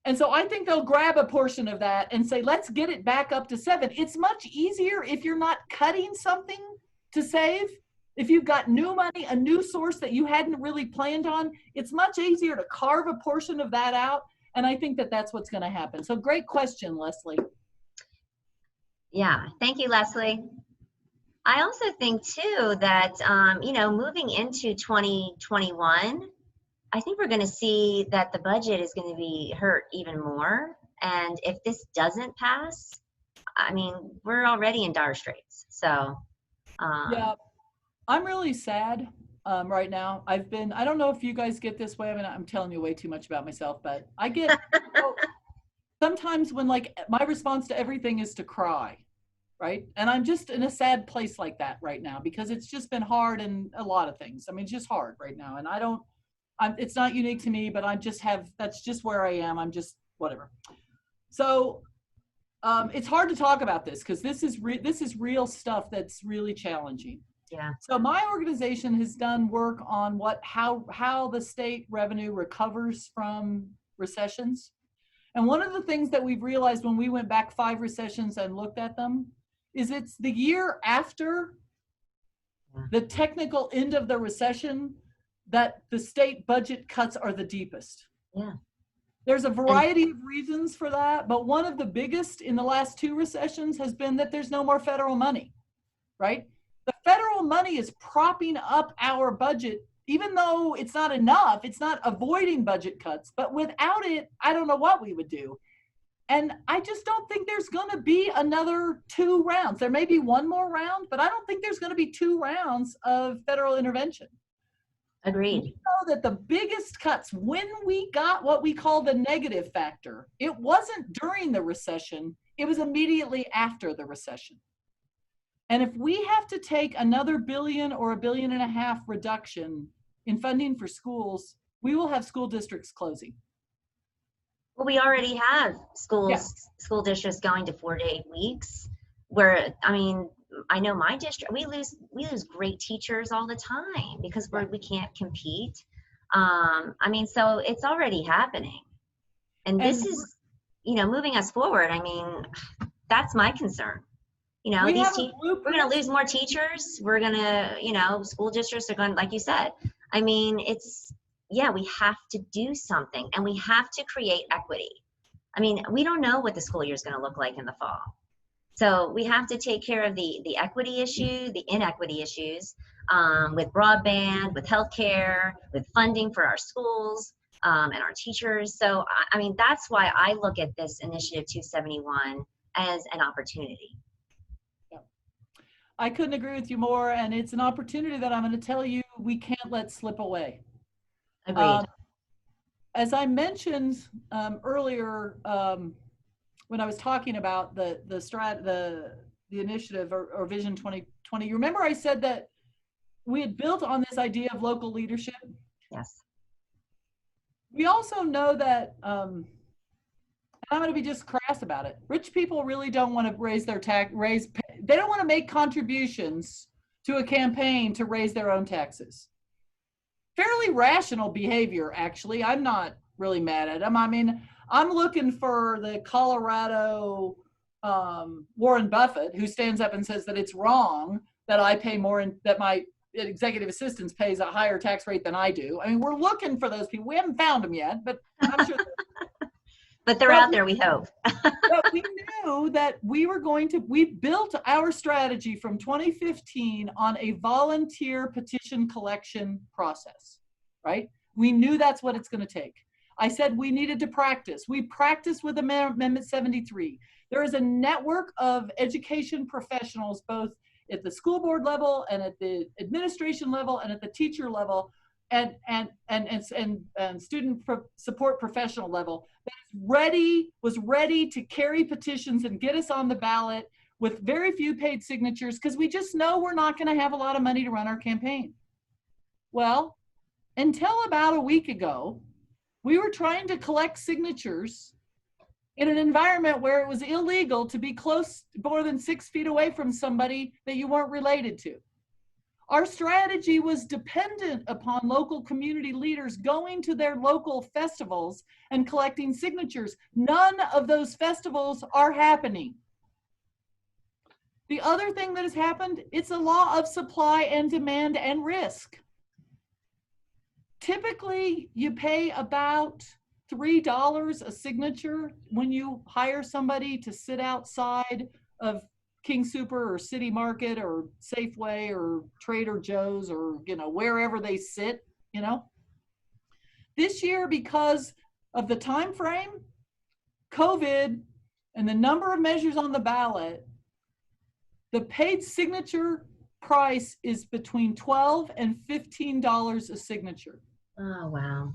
And so I think they'll grab a portion of that and say, let's get it back up to 7. It's much easier if you're not cutting something to save. If you've got new money, a new source that you hadn't really planned on, it's much easier to carve a portion of that out. And I think that that's what's going to happen. So great question, Leslie. Yeah, thank you, Leslie. I also think too that, moving into 2021, I think we're going to see that the budget is going to be hurt even more. And if this doesn't pass, I mean, we're already in dire straits. So, yeah, I'm really sad right now. I don't know if you guys get this way. I mean, I'm telling you way too much about myself, but I get sometimes when like my response to everything is to cry, right? And I'm just in a sad place like that right now because it's just been hard in a lot of things. I mean, it's just hard right now. And it's not unique to me, but that's just where I am. I'm just whatever. So it's hard to talk about this because this is real stuff that's really challenging. Yeah. So my organization has done work on how the state revenue recovers from recessions. And one of the things that we've realized when we went back 5 recessions and looked at them is it's the year after the technical end of the recession that the state budget cuts are the deepest. Yeah. There's a variety of reasons for that, but one of the biggest in the last 2 recessions has been that there's no more federal money, right? The federal money is propping up our budget, even though it's not enough. It's not avoiding budget cuts, but without it, I don't know what we would do. And I just don't think there's going to be another 2 rounds. There may be one more round, but I don't think there's going to be 2 rounds of federal intervention. Agreed. We know that the biggest cuts, when we got what we call the negative factor, it wasn't during the recession, it was immediately after the recession. And if we have to take another $1 billion or $1.5 billion reduction in funding for schools, we will have school districts closing. Well, we already have school districts going to 4 to 8 weeks where, I mean, I know my district, we lose great teachers all the time because we can't compete. I mean, so it's already happening. And this is, moving us forward. I mean, that's my concern. We're going to lose more teachers. We're going to, school districts are going, like you said, I mean, we have to do something and we have to create equity. I mean, we don't know what the school year is going to look like in the fall. So we have to take care of the equity issue, the inequity issues with broadband, with healthcare, with funding for our schools and our teachers. So, I mean, that's why I look at this Initiative 271 as an opportunity. I couldn't agree with you more. And it's an opportunity that I'm going to tell you we can't let slip away. Agreed. As I mentioned earlier, when I was talking about the initiative or Vision 2020, you remember I said that we had built on this idea of local leadership? Yes. We also know that, and I'm going to be just crass about it, rich people really don't want to they don't want to make contributions to a campaign to raise their own taxes. Fairly rational behavior, actually. I'm not really mad at them. I mean, I'm looking for the Colorado Warren Buffett, who stands up and says that it's wrong that I pay more and that my executive assistant pays a higher tax rate than I do. I mean, we're looking for those people. We haven't found them yet, but I'm sure. But they're But out there, we hope. but we knew that we built our strategy from 2015 on a volunteer petition collection process, right? We knew that's what it's going to take. I said we needed to practice. We practiced with Amendment 73. There is a network of education professionals, both at the school board level and at the administration level and at the teacher level and student support professional level, was ready to carry petitions and get us on the ballot with very few paid signatures, because we just know we're not going to have a lot of money to run our campaign. Well, until about a week ago, we were trying to collect signatures in an environment where it was illegal to be close, more than 6 feet away from somebody that you weren't related to. Our strategy was dependent upon local community leaders going to their local festivals and collecting signatures. None of those festivals are happening. The other thing that has happened, it's a law of supply and demand and risk. Typically, you pay about $3 a signature when you hire somebody to sit outside of King Super or City Market or Safeway or Trader Joe's or, wherever they sit, This year, because of the time frame, COVID, and the number of measures on the ballot, the paid signature price is between $12 and $15 a signature. Oh, wow.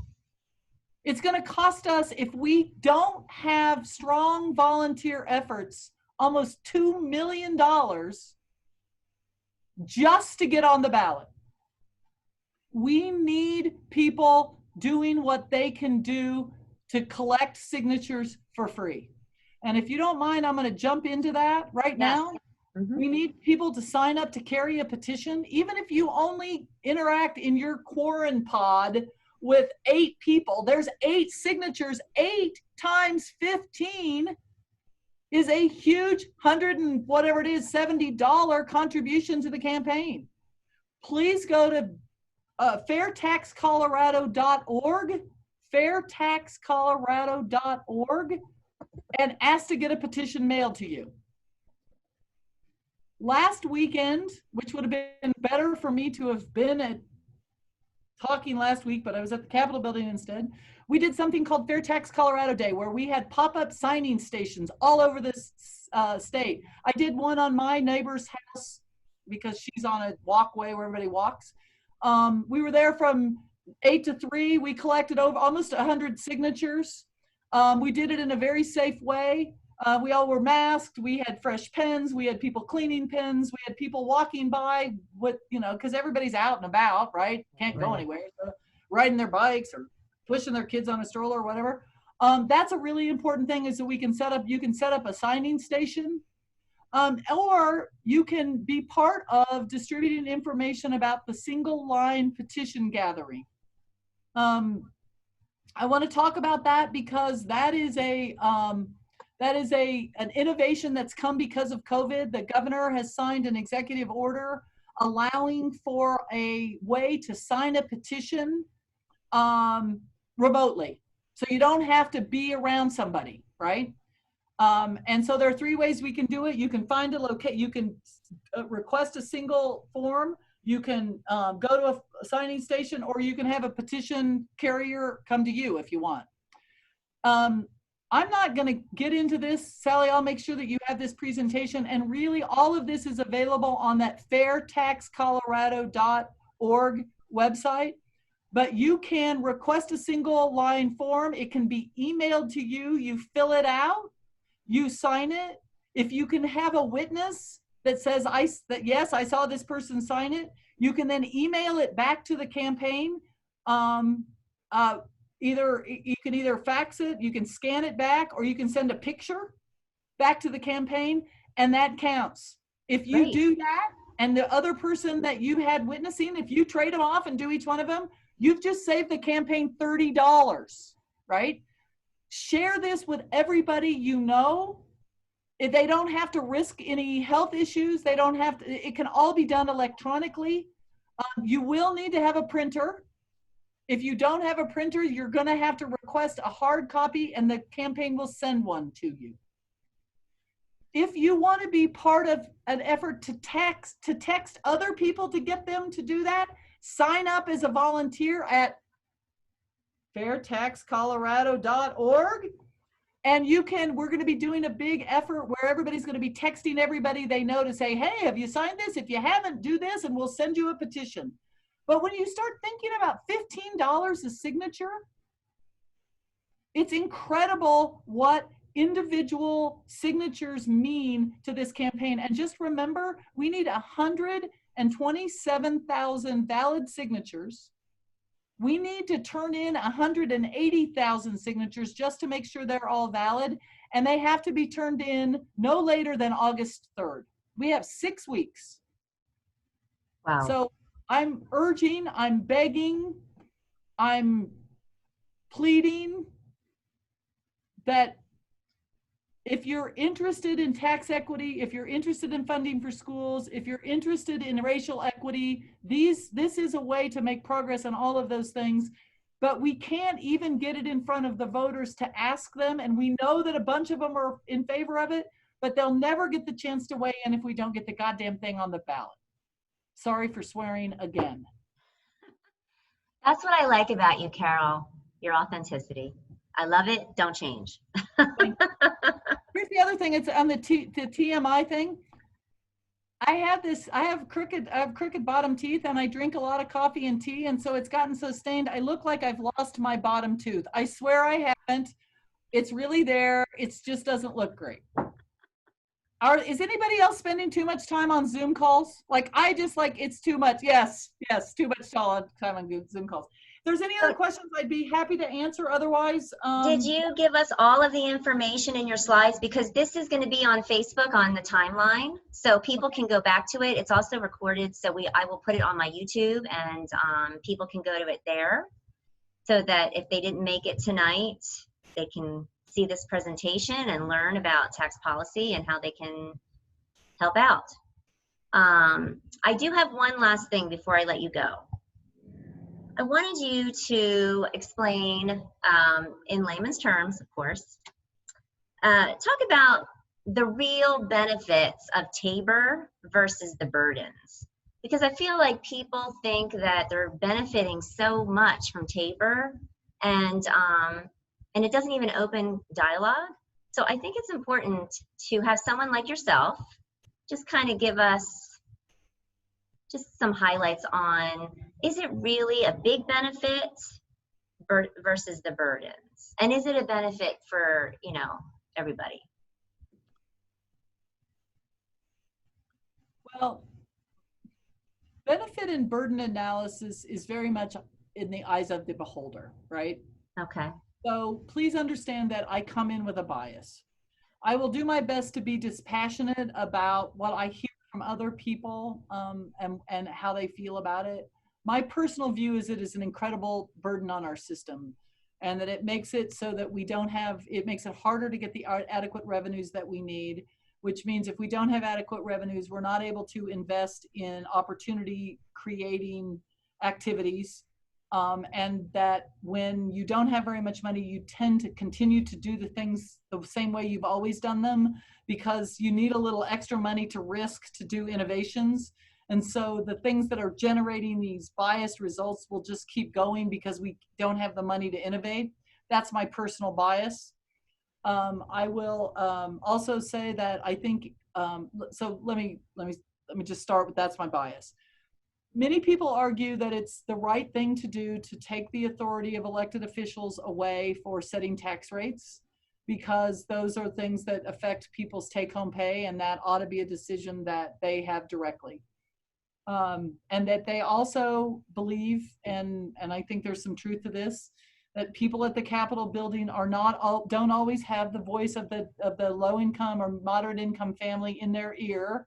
It's going to cost us, if we don't have strong volunteer efforts, almost $2 million just to get on the ballot. We need people doing what they can do to collect signatures for free. And if you don't mind, I'm going to jump into that right now. Mm-hmm. We need people to sign up to carry a petition, even if you only interact in your quarantine pod with 8 people. There's 8 signatures. 8 times 15 is a huge $170 contribution to the campaign. Please go to fairtaxcolorado.org, fairtaxcolorado.org, and ask to get a petition mailed to you. Last weekend, which would have been better for me to have been at talking last week, but I was at the Capitol building instead, we did something called Fair Tax Colorado Day, where we had pop-up signing stations all over this state. I did one on my neighbor's house because she's on a walkway where everybody walks. We were there from 8 to 3. We collected over almost 100 signatures. We did it in a very safe way. We all were masked. We had fresh pens. We had people cleaning pens. We had people walking by with, because everybody's out and about, right? Can't go anywhere. So riding their bikes or pushing their kids on a stroller or whatever. That's a really important thing, is that you can set up a signing station, or you can be part of distributing information about the single line petition gathering. I want to talk about that because that is an innovation that's come because of COVID. The governor has signed an executive order allowing for a way to sign a petition remotely. So you don't have to be around somebody, right? And so there are 3 ways we can do it. You can find you can request a single form. You can go to a signing station, or you can have a petition carrier come to you if you want. I'm not going to get into this. Sally, I'll make sure that you have this presentation. And really, all of this is available on that fairtaxcolorado.org website. But you can request a single line form. It can be emailed to you. You fill it out. You sign it. If you can have a witness that says, yes, I saw this person sign it, you can then email it back to the campaign. You can either fax it, you can scan it back, or you can send a picture back to the campaign, and that counts. If you do that, and the other person that you had witnessing, if you trade them off and do each one of them, you've just saved the campaign $30, right? Share this with everybody you know. If they don't have to risk any health issues, they don't have to, it can all be done electronically. You will need to have a printer. If you don't have a printer, you're going to have to request a hard copy and the campaign will send one to you. If you want to be part of an effort to text other people to get them to do that, sign up as a volunteer at fairtaxcolorado.org. And we're going to be doing a big effort where everybody's going to be texting everybody they know to say, hey, have you signed this? If you haven't, do this, and we'll send you a petition. But when you start thinking about $15 a signature, it's incredible what individual signatures mean to this campaign. And just remember, we need 127,000 valid signatures. We need to turn in 180,000 signatures just to make sure they're all valid. And they have to be turned in no later than August 3rd. We have 6 weeks. Wow. So I'm urging, I'm begging, I'm pleading that if you're interested in tax equity, if you're interested in funding for schools, if you're interested in racial equity, this is a way to make progress on all of those things. But we can't even get it in front of the voters to ask them. And we know that a bunch of them are in favor of it, but they'll never get the chance to weigh in if we don't get the goddamn thing on the ballot. Sorry for swearing again. That's what I like about you, Carol, your authenticity. I love it. Don't change. Here's the other thing. It's on the TMI thing. I have crooked bottom teeth, and I drink a lot of coffee and tea, and so it's gotten so stained. I look like I've lost my bottom tooth. I swear I haven't. It's really there. It just doesn't look great. Is anybody else spending too much time on Zoom calls? Like, it's too much. Yes, too much time on Zoom calls. If there's any other questions, I'd be happy to answer. Otherwise, did you give us all of the information in your slides? Because this is going to be on Facebook on the timeline, so people can go back to it. It's also recorded, so I will put it on my YouTube, and people can go to it there, so that if they didn't make it tonight, they can see this presentation and learn about tax policy and how they can help out. I do have one last thing before I let you go. I wanted you to explain, in layman's terms, of course, talk about the real benefits of TABOR versus the burdens. Because I feel like people think that they're benefiting so much from TABOR, and it doesn't even open dialogue. So I think it's important to have someone like yourself just kind of give us just some highlights on, is it really a big benefit versus the burdens? And is it a benefit for, everybody? Well, benefit and burden analysis is very much in the eyes of the beholder, right? Okay. So please understand that I come in with a bias. I will do my best to be dispassionate about what I hear from other people and how they feel about it. My personal view is it is an incredible burden on our system, and that it makes it so that it makes it harder to get the adequate revenues that we need, which means if we don't have adequate revenues, we're not able to invest in opportunity creating activities. And that when you don't have very much money, you tend to continue to do the things the same way you've always done them, because you need a little extra money to risk to do innovations. And so the things that are generating these biased results will just keep going because we don't have the money to innovate. That's my personal bias. I will also say that I think, so let me just start with, that's my bias. Many people argue that it's the right thing to do to take the authority of elected officials away for setting tax rates, because those are things that affect people's take-home pay, and that ought to be a decision that they have directly. And that they also believe, and I think there's some truth to this, that people at the Capitol building don't always have the voice of the low-income or moderate-income family in their ear.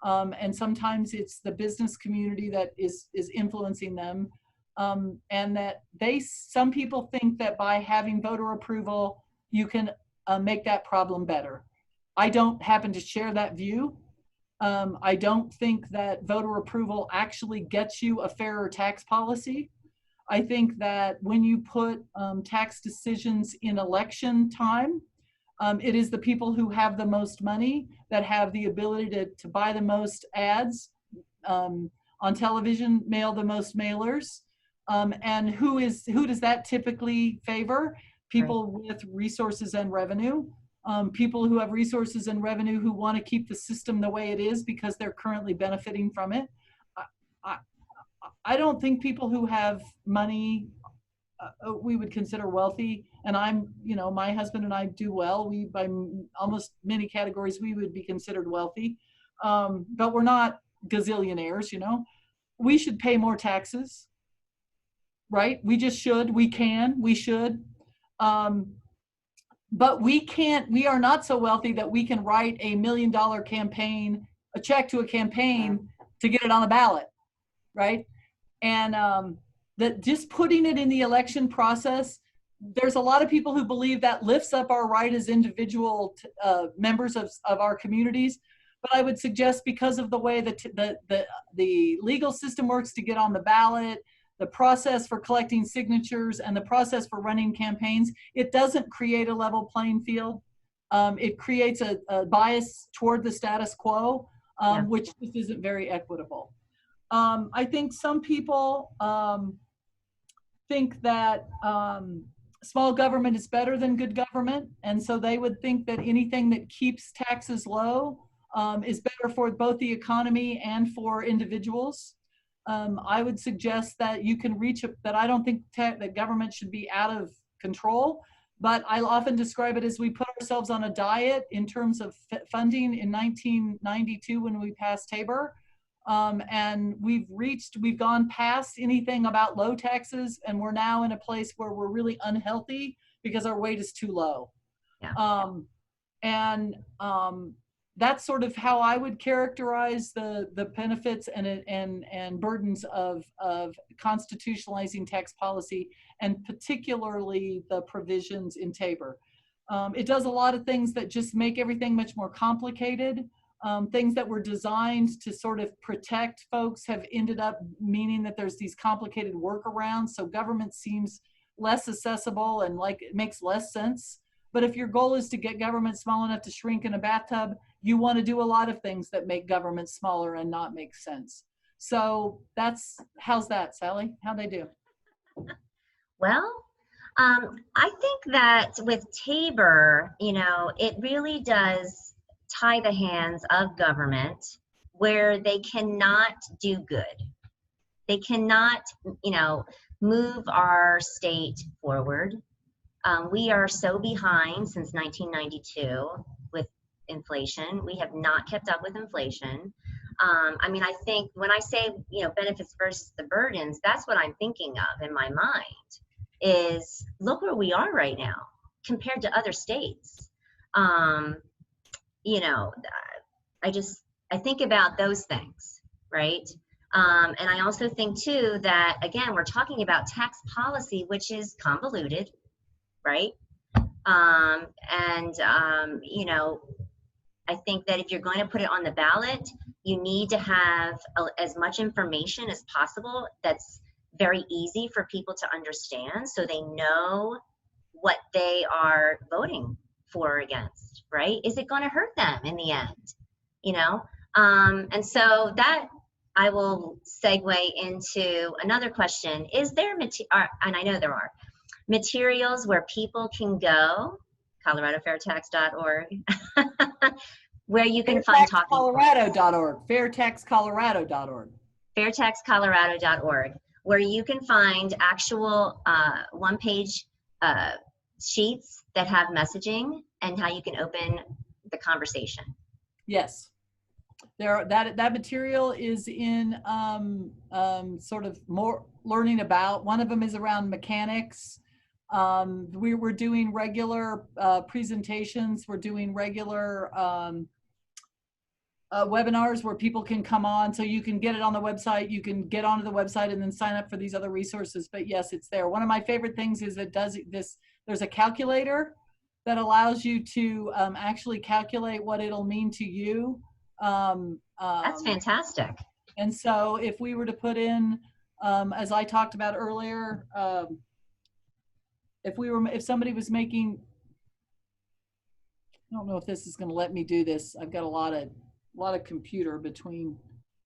And sometimes it's the business community that is influencing them, and that some people think that by having voter approval, you can make that problem better. I don't happen to share that view. I don't think that voter approval actually gets you a fairer tax policy. I think that when you put tax decisions in election time, it is the people who have the most money that have the ability to buy the most ads on television, mail the most mailers. And who does that typically favor? People with resources and revenue. People who have resources and revenue who want to keep the system the way it is because they're currently benefiting from it. I don't think people who have money we would consider wealthy, and my husband and I do well. We, by almost many categories, we would be considered wealthy, but we're not gazillionaires. We should pay more taxes, right? We just should. We should. But we are not so wealthy that we can write a $1 million campaign, a check to a campaign to get it on the ballot, right? And that just putting it in the election process, there's a lot of people who believe that lifts up our right as individual members of our communities. But I would suggest, because of the way that the legal system works to get on the ballot, the process for collecting signatures, and the process for running campaigns, it doesn't create a level playing field. It creates a bias toward the status quo, which just isn't very equitable. I think some people think that small government is better than good government, and so they would think that anything that keeps taxes low is better for both the economy and for individuals. I would suggest that you can that I don't think that government should be out of control, but I often describe it as we put ourselves on a diet in terms of funding in 1992 when we passed Tabor. And we've gone past anything about low taxes, and we're now in a place where we're really unhealthy because our weight is too low. That's sort of how I would characterize the benefits and burdens of constitutionalizing tax policy, and particularly the provisions in Tabor. It does a lot of things that just make everything much more complicated. Things that were designed to sort of protect folks have ended up meaning that there's these complicated workarounds. So government seems less accessible and like it makes less sense. But if your goal is to get government small enough to shrink in a bathtub, you want to do a lot of things that make government smaller and not make sense. So how's that, Sally? How'd I do? Well, I think that with Tabor, it really does tie the hands of government where they cannot do good. They cannot, move our state forward. We are so behind since 1992 with inflation. We have not kept up with inflation. I think when I say, benefits versus the burdens, that's what I'm thinking of in my mind is look where we are right now compared to other states. I think about those things, right? And I also think too that, again, we're talking about tax policy, which is convoluted, right? I think that if you're going to put it on the ballot, you need to have as much information as possible that's very easy for people to understand so they know what they are voting for or against, right? Is it going to hurt them in the end? And so that I will segue into another question. Is there, and I know there are, materials where people can go, coloradofairtax.org, where you can find talking Fairtaxcolorado.org, fairtaxcolorado.org. Fairtaxcolorado.org, where you can find actual one-page sheets that have messaging and how you can open the conversation. Yes. That material is in sort of more learning about. One of them is around mechanics. We were doing regular presentations. We're doing regular webinars where people can come on, so you can get it on the website. You can get onto the website and then sign up for these other resources. But yes, it's there. One of my favorite things is it does this. There's a calculator that allows you to actually calculate what it'll mean to you. That's fantastic. And so if we were to put in As I talked about earlier, if somebody was making, I don't know if this is going to let me do this. I've got a lot of computer between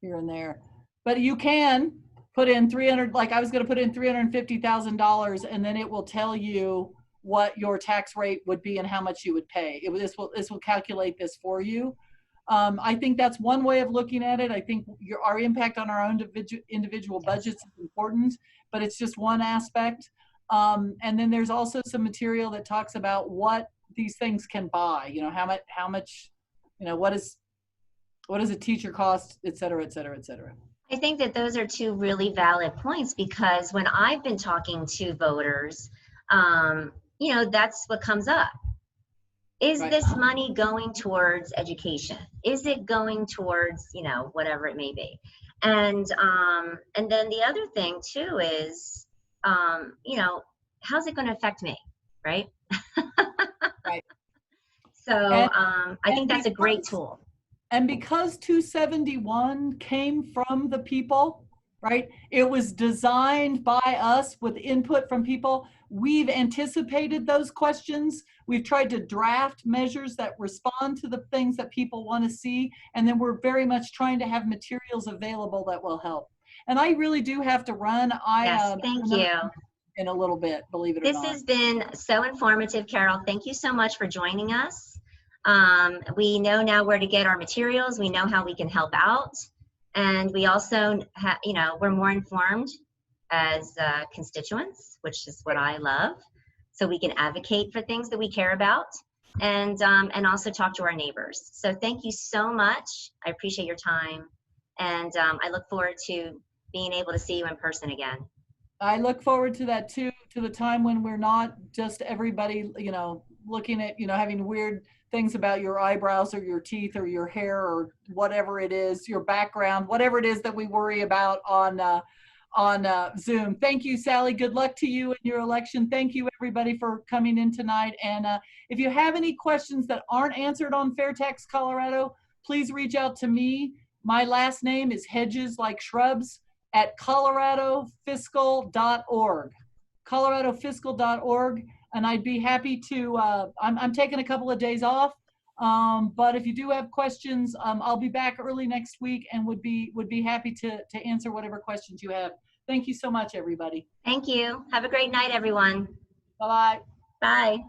here and there, but you can put in 300, like I was going to put in $350,000, and then it will tell you what your tax rate would be and how much you would pay. This will calculate this for you. I think that's one way of looking at it. I think our impact on our own individual budgets is important, but it's just one aspect. And then there's also some material that talks about what these things can buy. You know, how much, you know, what does a teacher cost, et cetera, et cetera, et cetera. I think that those are two really valid points, because when I've been talking to voters, you know, that's what comes up. Is Right. this money going towards education? Is it going towards, you know, whatever it may be? And then the other thing too is, you know, how's it going to affect me, right? Right. So I think that's a great tool. And because 271 came from the people, right? It was designed by us with input from people. We've anticipated those questions. We've tried to draft measures that respond to the things that people want to see. And then we're very much trying to have materials available that will help. And I really do have to run. Yes, thank you. In a little bit, believe it or not. This has been so informative, Carol. Thank you so much for joining us. We know now where to get our materials. We know how we can help out. And we also, you know, we're more informed as constituents, which is what I love. So we can advocate for things that we care about, and also talk to our neighbors. So thank you so much. I appreciate your time. And I look forward to being able to see you in person again. I look forward to that too, to the time when we're not just everybody, you know, looking at, you know, having weird things about your eyebrows or your teeth or your hair or whatever it is, your background, whatever it is that we worry about on Zoom. Thank you, Sally. Good luck to you in your election. Thank you, everybody, for coming in tonight. And if you have any questions that aren't answered on Fair Tax Colorado, please reach out to me. My last name is Hedges, like shrubs, at coloradofiscal.org. coloradofiscal.org. And I'd be happy to, I'm taking a couple of days off, but if you do have questions, I'll be back early next week and would be happy to answer whatever questions you have. Thank you so much, everybody. Thank you. Have a great night, everyone. Bye-bye. Bye.